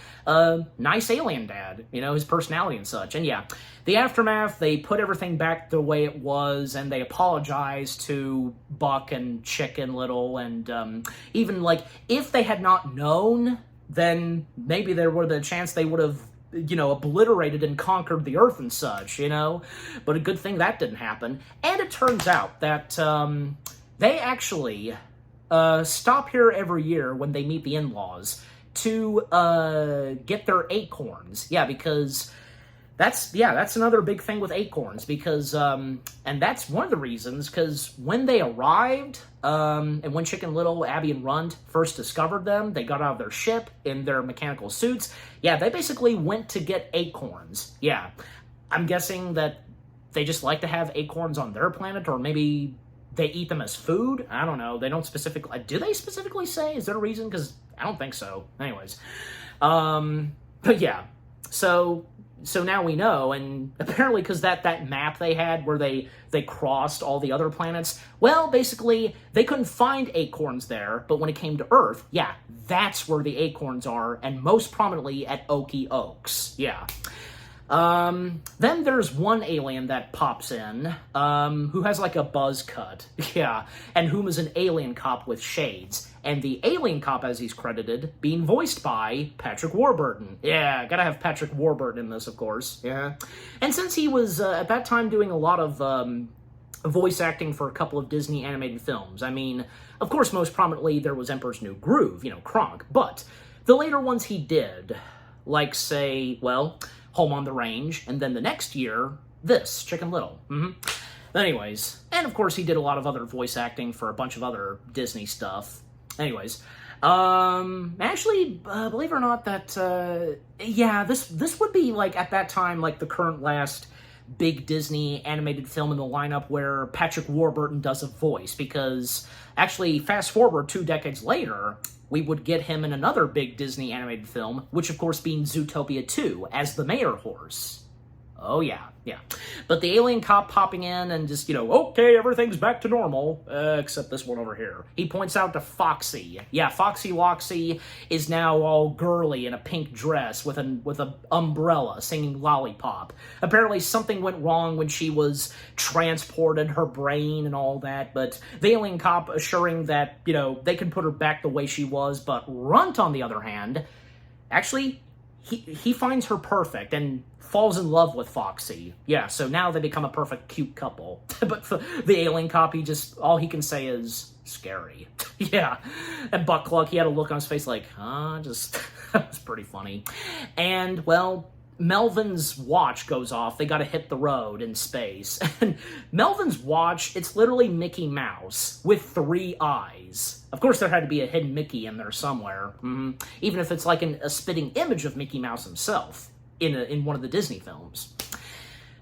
Nice alien dad, his personality and such. And yeah, the aftermath, they put everything back the way it was, and they apologized to Buck and Chicken Little, and even, if they had not known, then maybe there would have been a chance they would have, obliterated and conquered the Earth and such, But a good thing that didn't happen. And it turns out that they actually stop here every year when they meet the in-laws to get their acorns. Yeah, because that's another big thing with acorns, because and that's one of the reasons, because when they arrived, and when Chicken Little, Abby, and Runt first discovered them, they got out of their ship in their mechanical suits. Yeah, they basically went to get acorns. Yeah, I'm guessing that they just like to have acorns on their planet, or maybe they eat them as food. I don't know. They don't specifically... Do they specifically say? Is there a reason? Because I don't think so. Anyways. But yeah. So now we know, and apparently because that map they had where they crossed all the other planets, well, basically, they couldn't find acorns there, but when it came to Earth, yeah, that's where the acorns are, and most prominently at Okie Oaks. Yeah. Then there's one alien that pops in, who has a buzz cut, yeah, and whom is an alien cop with shades, and the alien cop, as he's credited, being voiced by Patrick Warburton. Yeah, gotta have Patrick Warburton in this, of course, yeah. And since he was, at that time, doing a lot of, voice acting for a couple of Disney animated films, I mean, of course, most prominently, there was Emperor's New Groove, Kronk, but the later ones he did, say, well... Home on the Range, and then the next year, this, Chicken Little. Anyways, and of course he did a lot of other voice acting for a bunch of other Disney stuff. Anyways, actually, believe it or not, that, yeah, this would be, at that time, the current last big Disney animated film in the lineup where Patrick Warburton does a voice, because, actually, fast forward 2 decades later, we would get him in another big Disney animated film, which of course being Zootopia 2, as the mayor horse. Oh yeah, yeah. But the alien cop popping in and just, okay, everything's back to normal, except this one over here. He points out to Foxy. Yeah, Foxy Loxy is now all girly in a pink dress with an umbrella singing Lollipop. Apparently something went wrong when she was transported, her brain and all that, but the alien cop assuring that, they can put her back the way she was, but Runt, on the other hand, actually... He finds her perfect and falls in love with Foxy. Yeah, so now they become a perfect, cute couple. But the alien cop, all he can say is, scary. Yeah. And Buck Cluck, he had a look on his face like, that was pretty funny. And, well, Melvin's watch goes off. They gotta hit the road in space. And Melvin's watch, it's literally Mickey Mouse with 3 eyes. Of course, there had to be a hidden Mickey in there somewhere. Even if it's a spitting image of Mickey Mouse himself in one of the Disney films.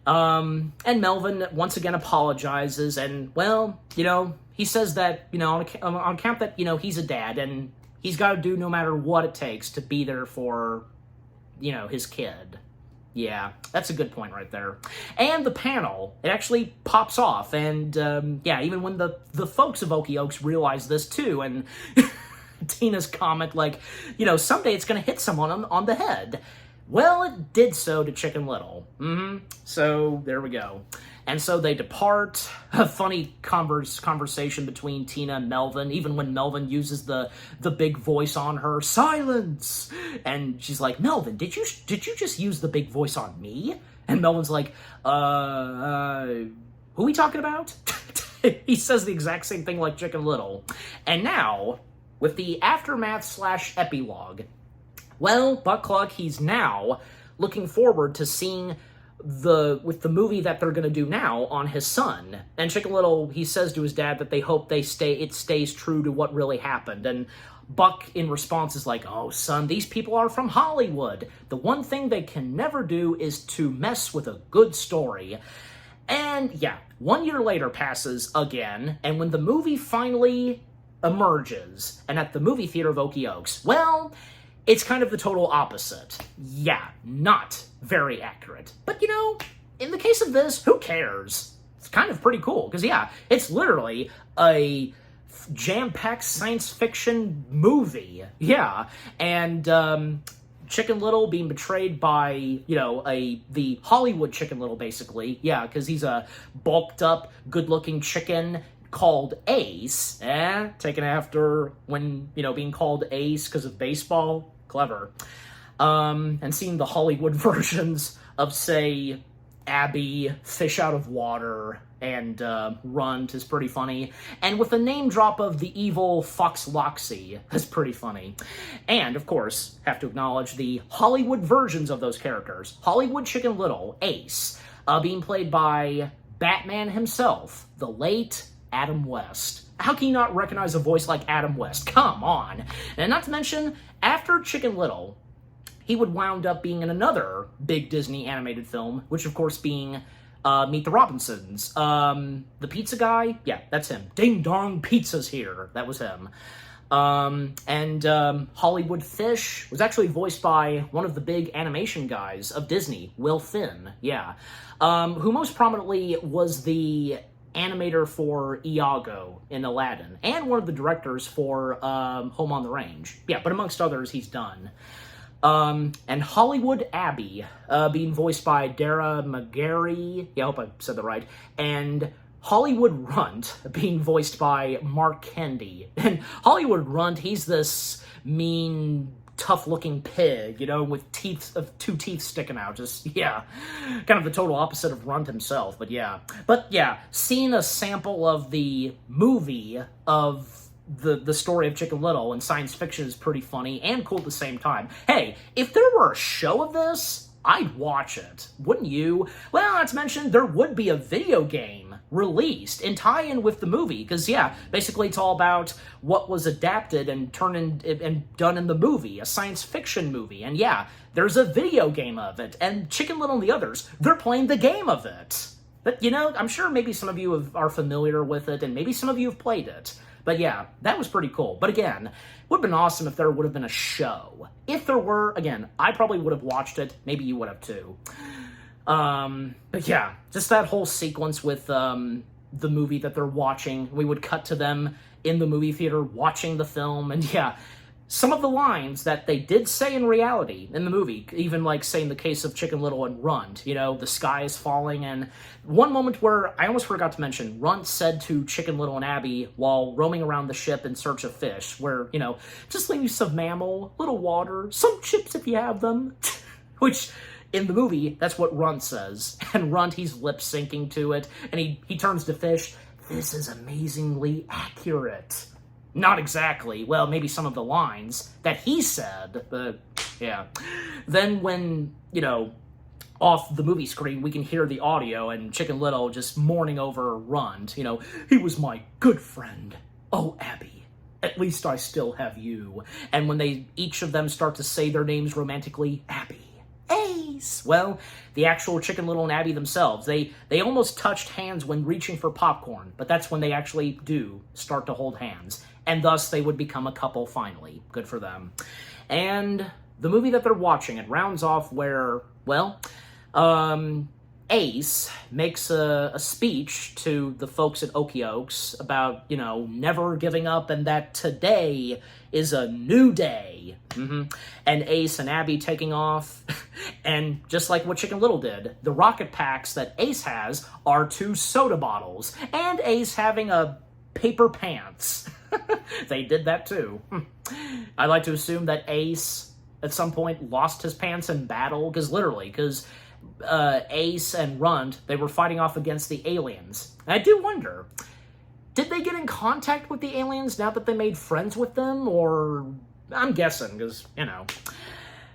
And Melvin once again apologizes, and, well, he says that, on account that, he's a dad, and he's got to do no matter what it takes to be there for, his kid. Yeah, that's a good point right there. And the panel, it actually pops off, and, yeah, even when the folks of Okie Oaks realize this, too, and Tina's comment, someday it's gonna hit someone on the head. Well, it did so to Chicken Little. So, there we go. And so they depart. A funny conversation between Tina and Melvin, even when Melvin uses the big voice on her. Silence! And she's like, Melvin, did you just use the big voice on me? And Melvin's like, who are we talking about? He says the exact same thing like Chicken Little. And now, with the aftermath/epilogue, well, Buck Cluck, he's now looking forward to seeing with the movie that they're gonna do now on his son. And Chicken Little, he says to his dad that they hope it stays true to what really happened. And Buck, in response, is like, oh, son, these people are from Hollywood. The one thing they can never do is to mess with a good story. And, yeah, 1 year later passes again, and when the movie finally emerges, and at the movie theater of Okie Oaks, well, it's kind of the total opposite. Yeah, not very accurate. But, in the case of this, who cares? it's kind of pretty cool. Because, yeah, it's literally a jam-packed science fiction movie. Yeah. And, Chicken Little being betrayed by, you know, the Hollywood Chicken Little, basically. Yeah, because he's a bulked-up, good-looking chicken called Ace. Taken after when, you know, being called Ace because of baseball. Clever. And seeing the Hollywood versions of, say, Abby, Fish Out of Water, and Runt is pretty funny. And with the name drop of the evil Fox Loxy is pretty funny. And, of course, have to acknowledge the Hollywood versions of those characters. Hollywood Chicken Little, Ace, being played by Batman himself, the late Adam West. How can you not recognize a voice like Adam West? Come on. And not to mention, after Chicken Little, he would wound up being in another big Disney animated film, which of course being Meet the Robinsons. The pizza guy? Yeah, that's him. Ding Dong Pizza's here. That was him. And Hollywood Fish was actually voiced by one of the big animation guys of Disney, Will Finn. Yeah. Who most prominently was the animator for Iago in Aladdin, and one of the directors for Home on the Range. Yeah, but amongst others, he's done. And Hollywood Abby, being voiced by Dara McGarry, yeah, I hope I said that right, and Hollywood Runt, being voiced by Mark Kendi. And Hollywood Runt, he's this mean, tough-looking pig, you know, with two teeth sticking out. Just, yeah, kind of the total opposite of Runt himself, but yeah. But yeah, seeing a sample of the movie of the story of Chicken Little and science fiction is pretty funny and cool at the same time. Hey, if there were a show of this, I'd watch it. Wouldn't you? Well, not to mention, there would be a video game released in tie-in with the movie, because, yeah, basically it's all about what was adapted and and done in the movie, a science fiction movie. And, yeah, there's a video game of it, and Chicken Little and the others, they're playing the game of it. But, you know, I'm sure maybe some of you are familiar with it, and maybe some of you have played it. But yeah, that was pretty cool. But again, would have been awesome if there would have been a show. If there were, again, I probably would have watched it. Maybe you would have too. But yeah, just that whole sequence with the movie that they're watching. We would cut to them in the movie theater watching the film. And yeah, some of the lines that they did say in reality in the movie, even like say in the case of Chicken Little and Runt, you know, the sky is falling. And one moment where I almost forgot to mention, Runt said to Chicken Little and Abby while roaming around the ship in search of fish, where, you know, just leave you some mammal, little water, some chips if you have them. Which, in the movie, that's what Runt says. And Runt, he's lip syncing to it, and he turns to fish. This is amazingly accurate. Not exactly. Well, maybe some of the lines that he said, but yeah. Then when, you know, off the movie screen, we can hear the audio and Chicken Little just mourning over Runt. You know, he was my good friend. Oh, Abby, at least I still have you. And when each of them start to say their names romantically, Abby, Ace. Well, the actual Chicken Little and Abby themselves, they almost touched hands when reaching for popcorn, but that's when they actually do start to hold hands. And thus, they would become a couple finally. Good for them. And the movie that they're watching, it rounds off where, well, Ace makes a speech to the folks at Okie about, you know, never giving up and that today is a new day. And Ace and Abby taking off. And just like what Chicken Little did, the rocket packs that Ace has are 2 soda bottles. And Ace having a paper pants. They did that too. I like to assume that Ace at some point lost his pants in battle, because Ace and Runt, they were fighting off against the aliens. And I do wonder, did they get in contact with the aliens now that they made friends with them? Or, I'm guessing, because, you know.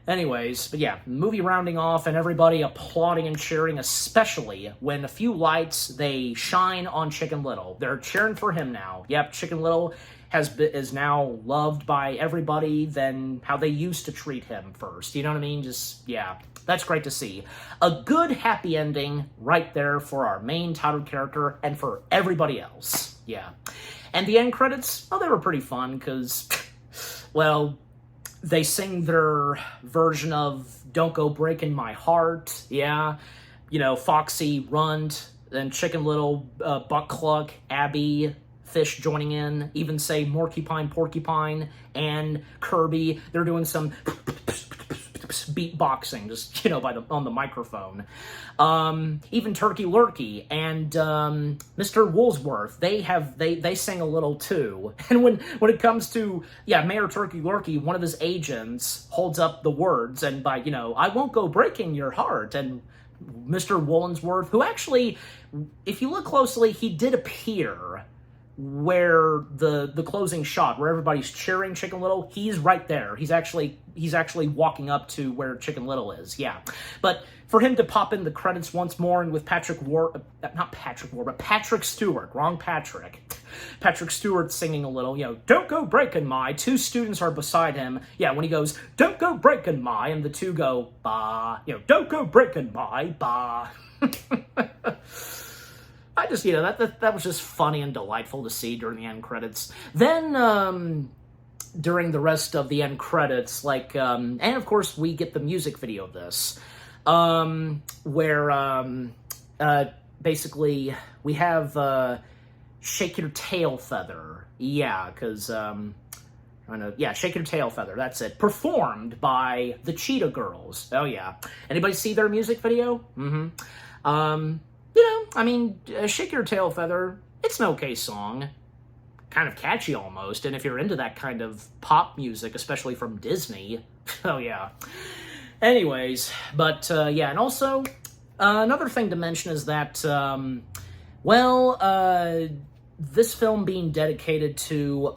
Anyways, but yeah, movie rounding off and everybody applauding and cheering, especially when a few lights, they shine on Chicken Little. They're cheering for him now. Yep, Chicken Little is now loved by everybody than how they used to treat him first. You know what I mean? Just, yeah, that's great to see. A good happy ending right there for our main titled character and for everybody else. Yeah. And the end credits, oh, they were pretty fun because, well, they sing their version of Don't Go Breaking My Heart, yeah. You know, Foxy, Runt, then Chicken Little, Buck Cluck, Abby, Fish joining in, even say Morkypine, Porcupine, and Kirby. They're doing some beatboxing, just, on the microphone. Even Turkey Lurkey and Mr. Woolsworth, they sing a little too. And when it comes to, Mayor Turkey Lurkey, one of his agents holds up the words, and by, I won't go breaking your heart, and Mr. Woolsworth, who actually, if you look closely, he did appear where the closing shot, where everybody's cheering Chicken Little, he's right there. He's actually walking up to where Chicken Little is, But for him to pop in the credits once more, and with Patrick Stewart, wrong Patrick. Patrick Stewart singing a little, don't go breaking my, two students are beside him, when he goes, don't go breaking my, and the two go, bah, don't go breaking my, bah. I just, that was just funny and delightful to see during the end credits. Then, during the rest of the end credits, and of course we get the music video of this, where, basically we have, Shake Your Tail Feather. Because, Shake Your Tail Feather, that's it. Performed by the Cheetah Girls. Oh, yeah. Anybody see their music video? Shake Your Tail Feather, it's an okay song. Kind of catchy almost, and if you're into that kind of pop music, especially from Disney, oh yeah. Anyways, but and also, another thing to mention is that, this film being dedicated to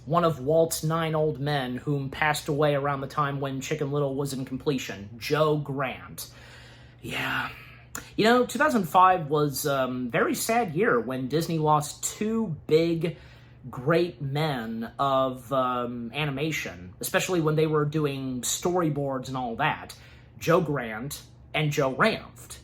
one of Walt's 9 old men whom passed away around the time when Chicken Little was in completion, Joe Grant. Yeah. 2005 was a very sad year when Disney lost 2 big, great men of animation, especially when they were doing storyboards and all that. Joe Grant and Joe Ranft.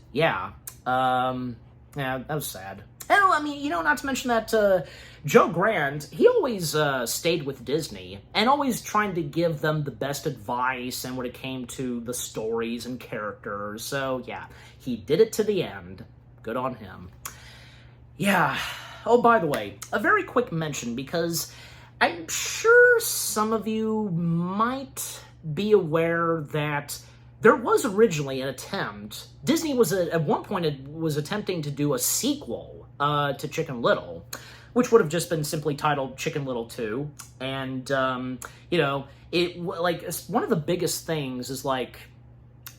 That was sad. Not to mention that Joe Grant, he always stayed with Disney and always trying to give them the best advice and when it came to the stories and characters. So, he did it to the end. Good on him. Oh, by the way, a very quick mention, because I'm sure some of you might be aware that there was originally an attempt. Disney was at one point attempting to do a sequel to Chicken Little, which would have just been simply titled Chicken Little 2. And one of the biggest things is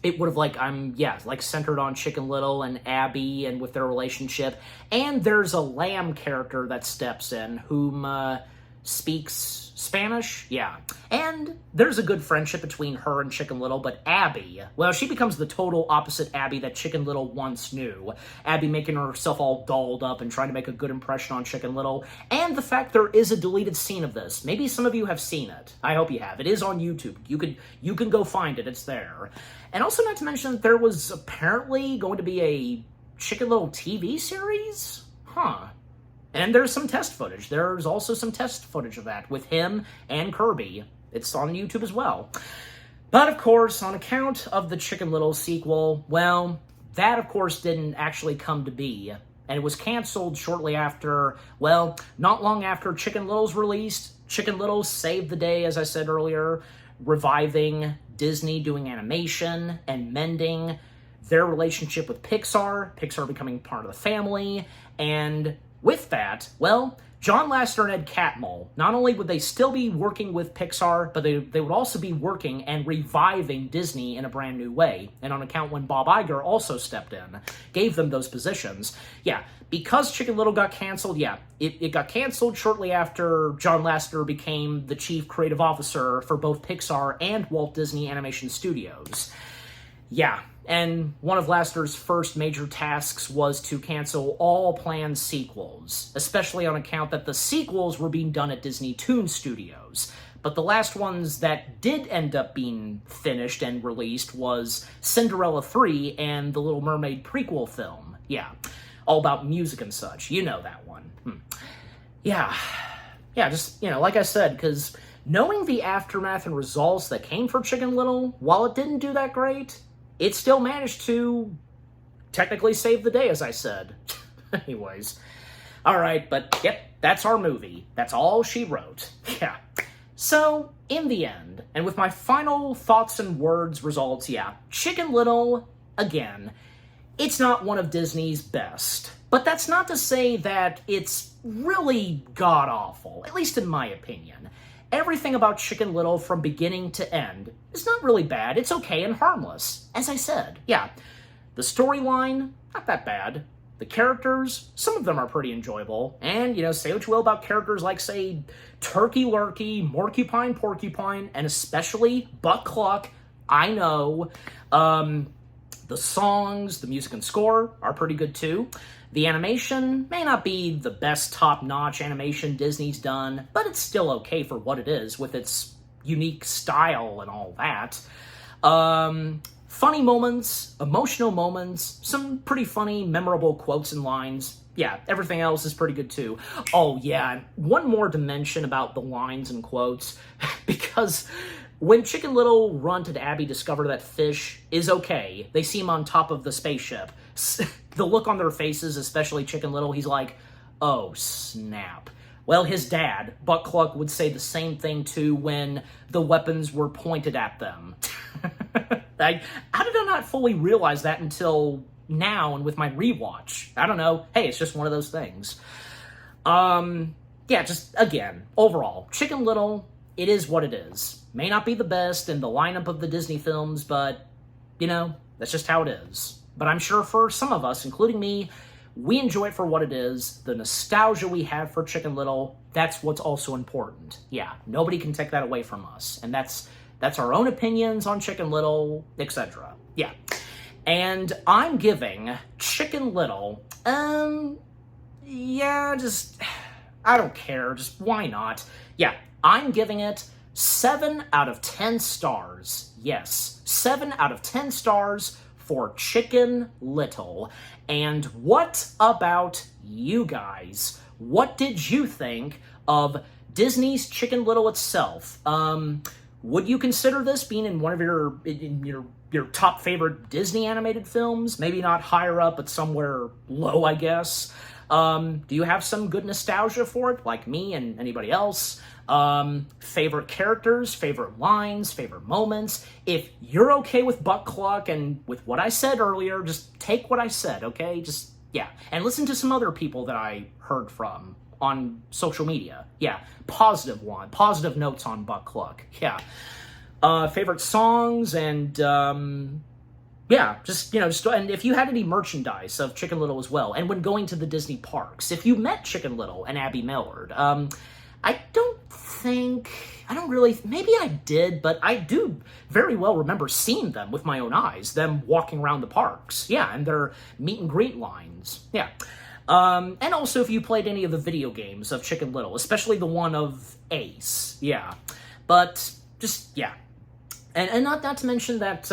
it would have centered on Chicken Little and Abby and with their relationship. And there's a lamb character that steps in whom speaks Spanish, and there's a good friendship between her and Chicken Little, but Abby, she becomes the total opposite Abby that Chicken Little once knew. Abby making herself all dolled up and trying to make a good impression on Chicken Little, and the fact there is a deleted scene of this. Maybe some of you have seen it. I hope you have. It is on YouTube. You can go find it. It's there. And also not to mention that there was apparently going to be a Chicken Little TV series? And there's some test footage. There's also some test footage of that with him and Kirby. It's on YouTube as well. But, of course, on account of the Chicken Little sequel, that, of course, didn't actually come to be. And it was canceled shortly after, not long after Chicken Little's released. Chicken Little saved the day, as I said earlier, reviving Disney doing animation and mending their relationship with Pixar becoming part of the family, and with that, John Lasseter and Ed Catmull, not only would they still be working with Pixar, but they would also be working and reviving Disney in a brand new way. And on account when Bob Iger also stepped in, gave them those positions. Because Chicken Little got canceled, it got canceled shortly after John Lasseter became the chief creative officer for both Pixar and Walt Disney Animation Studios. And one of Lasseter's first major tasks was to cancel all planned sequels, especially on account that the sequels were being done at Disney Toon Studios. But the last ones that did end up being finished and released was Cinderella 3 and the Little Mermaid prequel film. All about music and such. You know that one. Just, like I said, because knowing the aftermath and results that came for Chicken Little, while it didn't do that great, it still managed to technically saved the day, as I said. Anyways. Alright, but yep, that's our movie. That's all she wrote. Yeah. So, in the end, and with my final thoughts and words results, yeah, Chicken Little, again, it's not one of Disney's best. But that's not to say that it's really god-awful, at least in my opinion. Everything about Chicken Little from beginning to end is not really bad. It's okay and harmless, as I said. Yeah, the storyline, not that bad. The characters, some of them are pretty enjoyable. And, you know, say what you will about characters like, say, Turkey Lurkey, Morcupine Porcupine, and especially Buck Cluck. I know. The songs, the music and score are pretty good too. The animation may not be the best top-notch animation Disney's done, but it's still okay for what it is with its unique style and all that. Funny moments, emotional moments, some pretty funny, memorable quotes and lines. Yeah, everything else is pretty good too. Oh yeah, one more dimension about the lines and quotes, because when Chicken Little, Runt, and Abby discover that Fish is okay, they see him on top of the spaceship. The look on their faces, especially Chicken Little, he's like, oh snap. Well, his dad, Buck Cluck, would say the same thing too when the weapons were pointed at them. How did I not fully realize that until now and with my rewatch? I don't know. Hey, it's just one of those things. Yeah, just, again, overall, Chicken Little, it is what it is. May not be the best in the lineup of the Disney films, but, you know, that's just how it is. But I'm sure for some of us, including me, we enjoy it for what it is. The nostalgia we have for Chicken Little, that's what's also important. Yeah, nobody can take that away from us. And that's our own opinions on Chicken Little, etc. Yeah. And I'm giving Chicken Little, yeah, just, I don't care, just why not? Yeah, I'm giving it 7 out of 10 stars. Yes, 7 out of 10 stars for Chicken Little. And what about you guys? What did you think of Disney's Chicken Little itself? Would you consider this being in one of your top favorite Disney animated films? Maybe not higher up, but somewhere low, I guess. Do you have some good nostalgia for it, like me and anybody else? Favorite characters, favorite lines, favorite moments? If you're okay with Buck Cluck and with what I said earlier, just take what I said, okay? Just, yeah. And listen to some other people that I heard from on social media. Yeah, positive notes on Buck Cluck. Yeah. Favorite songs and, yeah, just, you know, and if you had any merchandise of Chicken Little as well, and when going to the Disney parks, if you met Chicken Little and Abby Millard, I don't really, maybe I did, but I do very well remember seeing them with my own eyes, them walking around the parks. Yeah, and their meet and greet lines. Yeah. And also if you played any of the video games of Chicken Little, especially the one of Ace. Yeah. But, just, yeah. And not to mention that,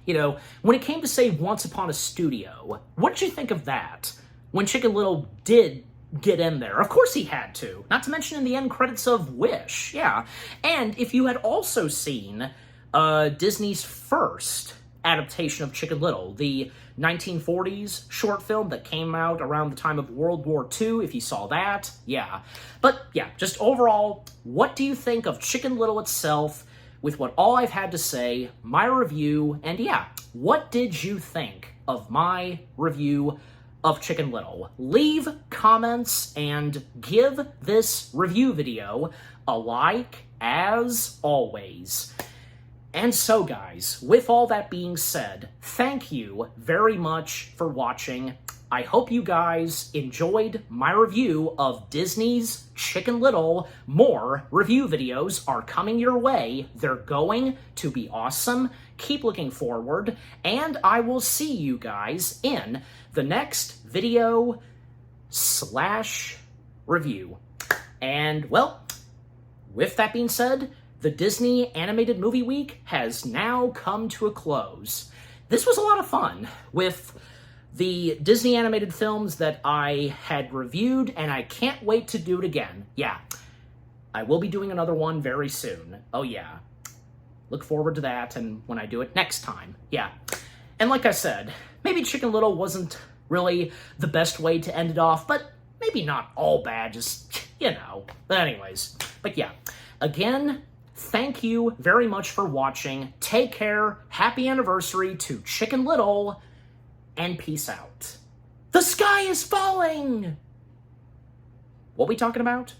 you know, when it came to, say, Once Upon a Studio, what did you think of that? When Chicken Little did get in there. Of course he had to. Not to mention in the end credits of Wish. Yeah. And if you had also seen Disney's first adaptation of Chicken Little, the 1940s short film that came out around the time of World War II, if you saw that, yeah. But, yeah, just overall, what do you think of Chicken Little itself, with what all I've had to say, my review, and yeah, what did you think of my review of Chicken Little? Leave comments and give this review video a like, as always. And so, guys, with all that being said, thank you very much for watching. I hope you guys enjoyed my review of Disney's Chicken Little. More review videos are coming your way. They're going to be awesome. Keep looking forward, and I will see you guys in the next video / review. And, well, with that being said, the Disney Animated Movie Week has now come to a close. This was a lot of fun with the Disney animated films that I had reviewed, and I can't wait to do it again. Yeah, I will be doing another one very soon. Oh yeah, look forward to that, and when I do it next time. Yeah. And like I said, maybe Chicken Little wasn't really the best way to end it off, but maybe not all bad, just, you know. But anyways, but yeah. Again, thank you very much for watching. Take care, happy anniversary to Chicken Little, and peace out. The sky is falling! What we talking about?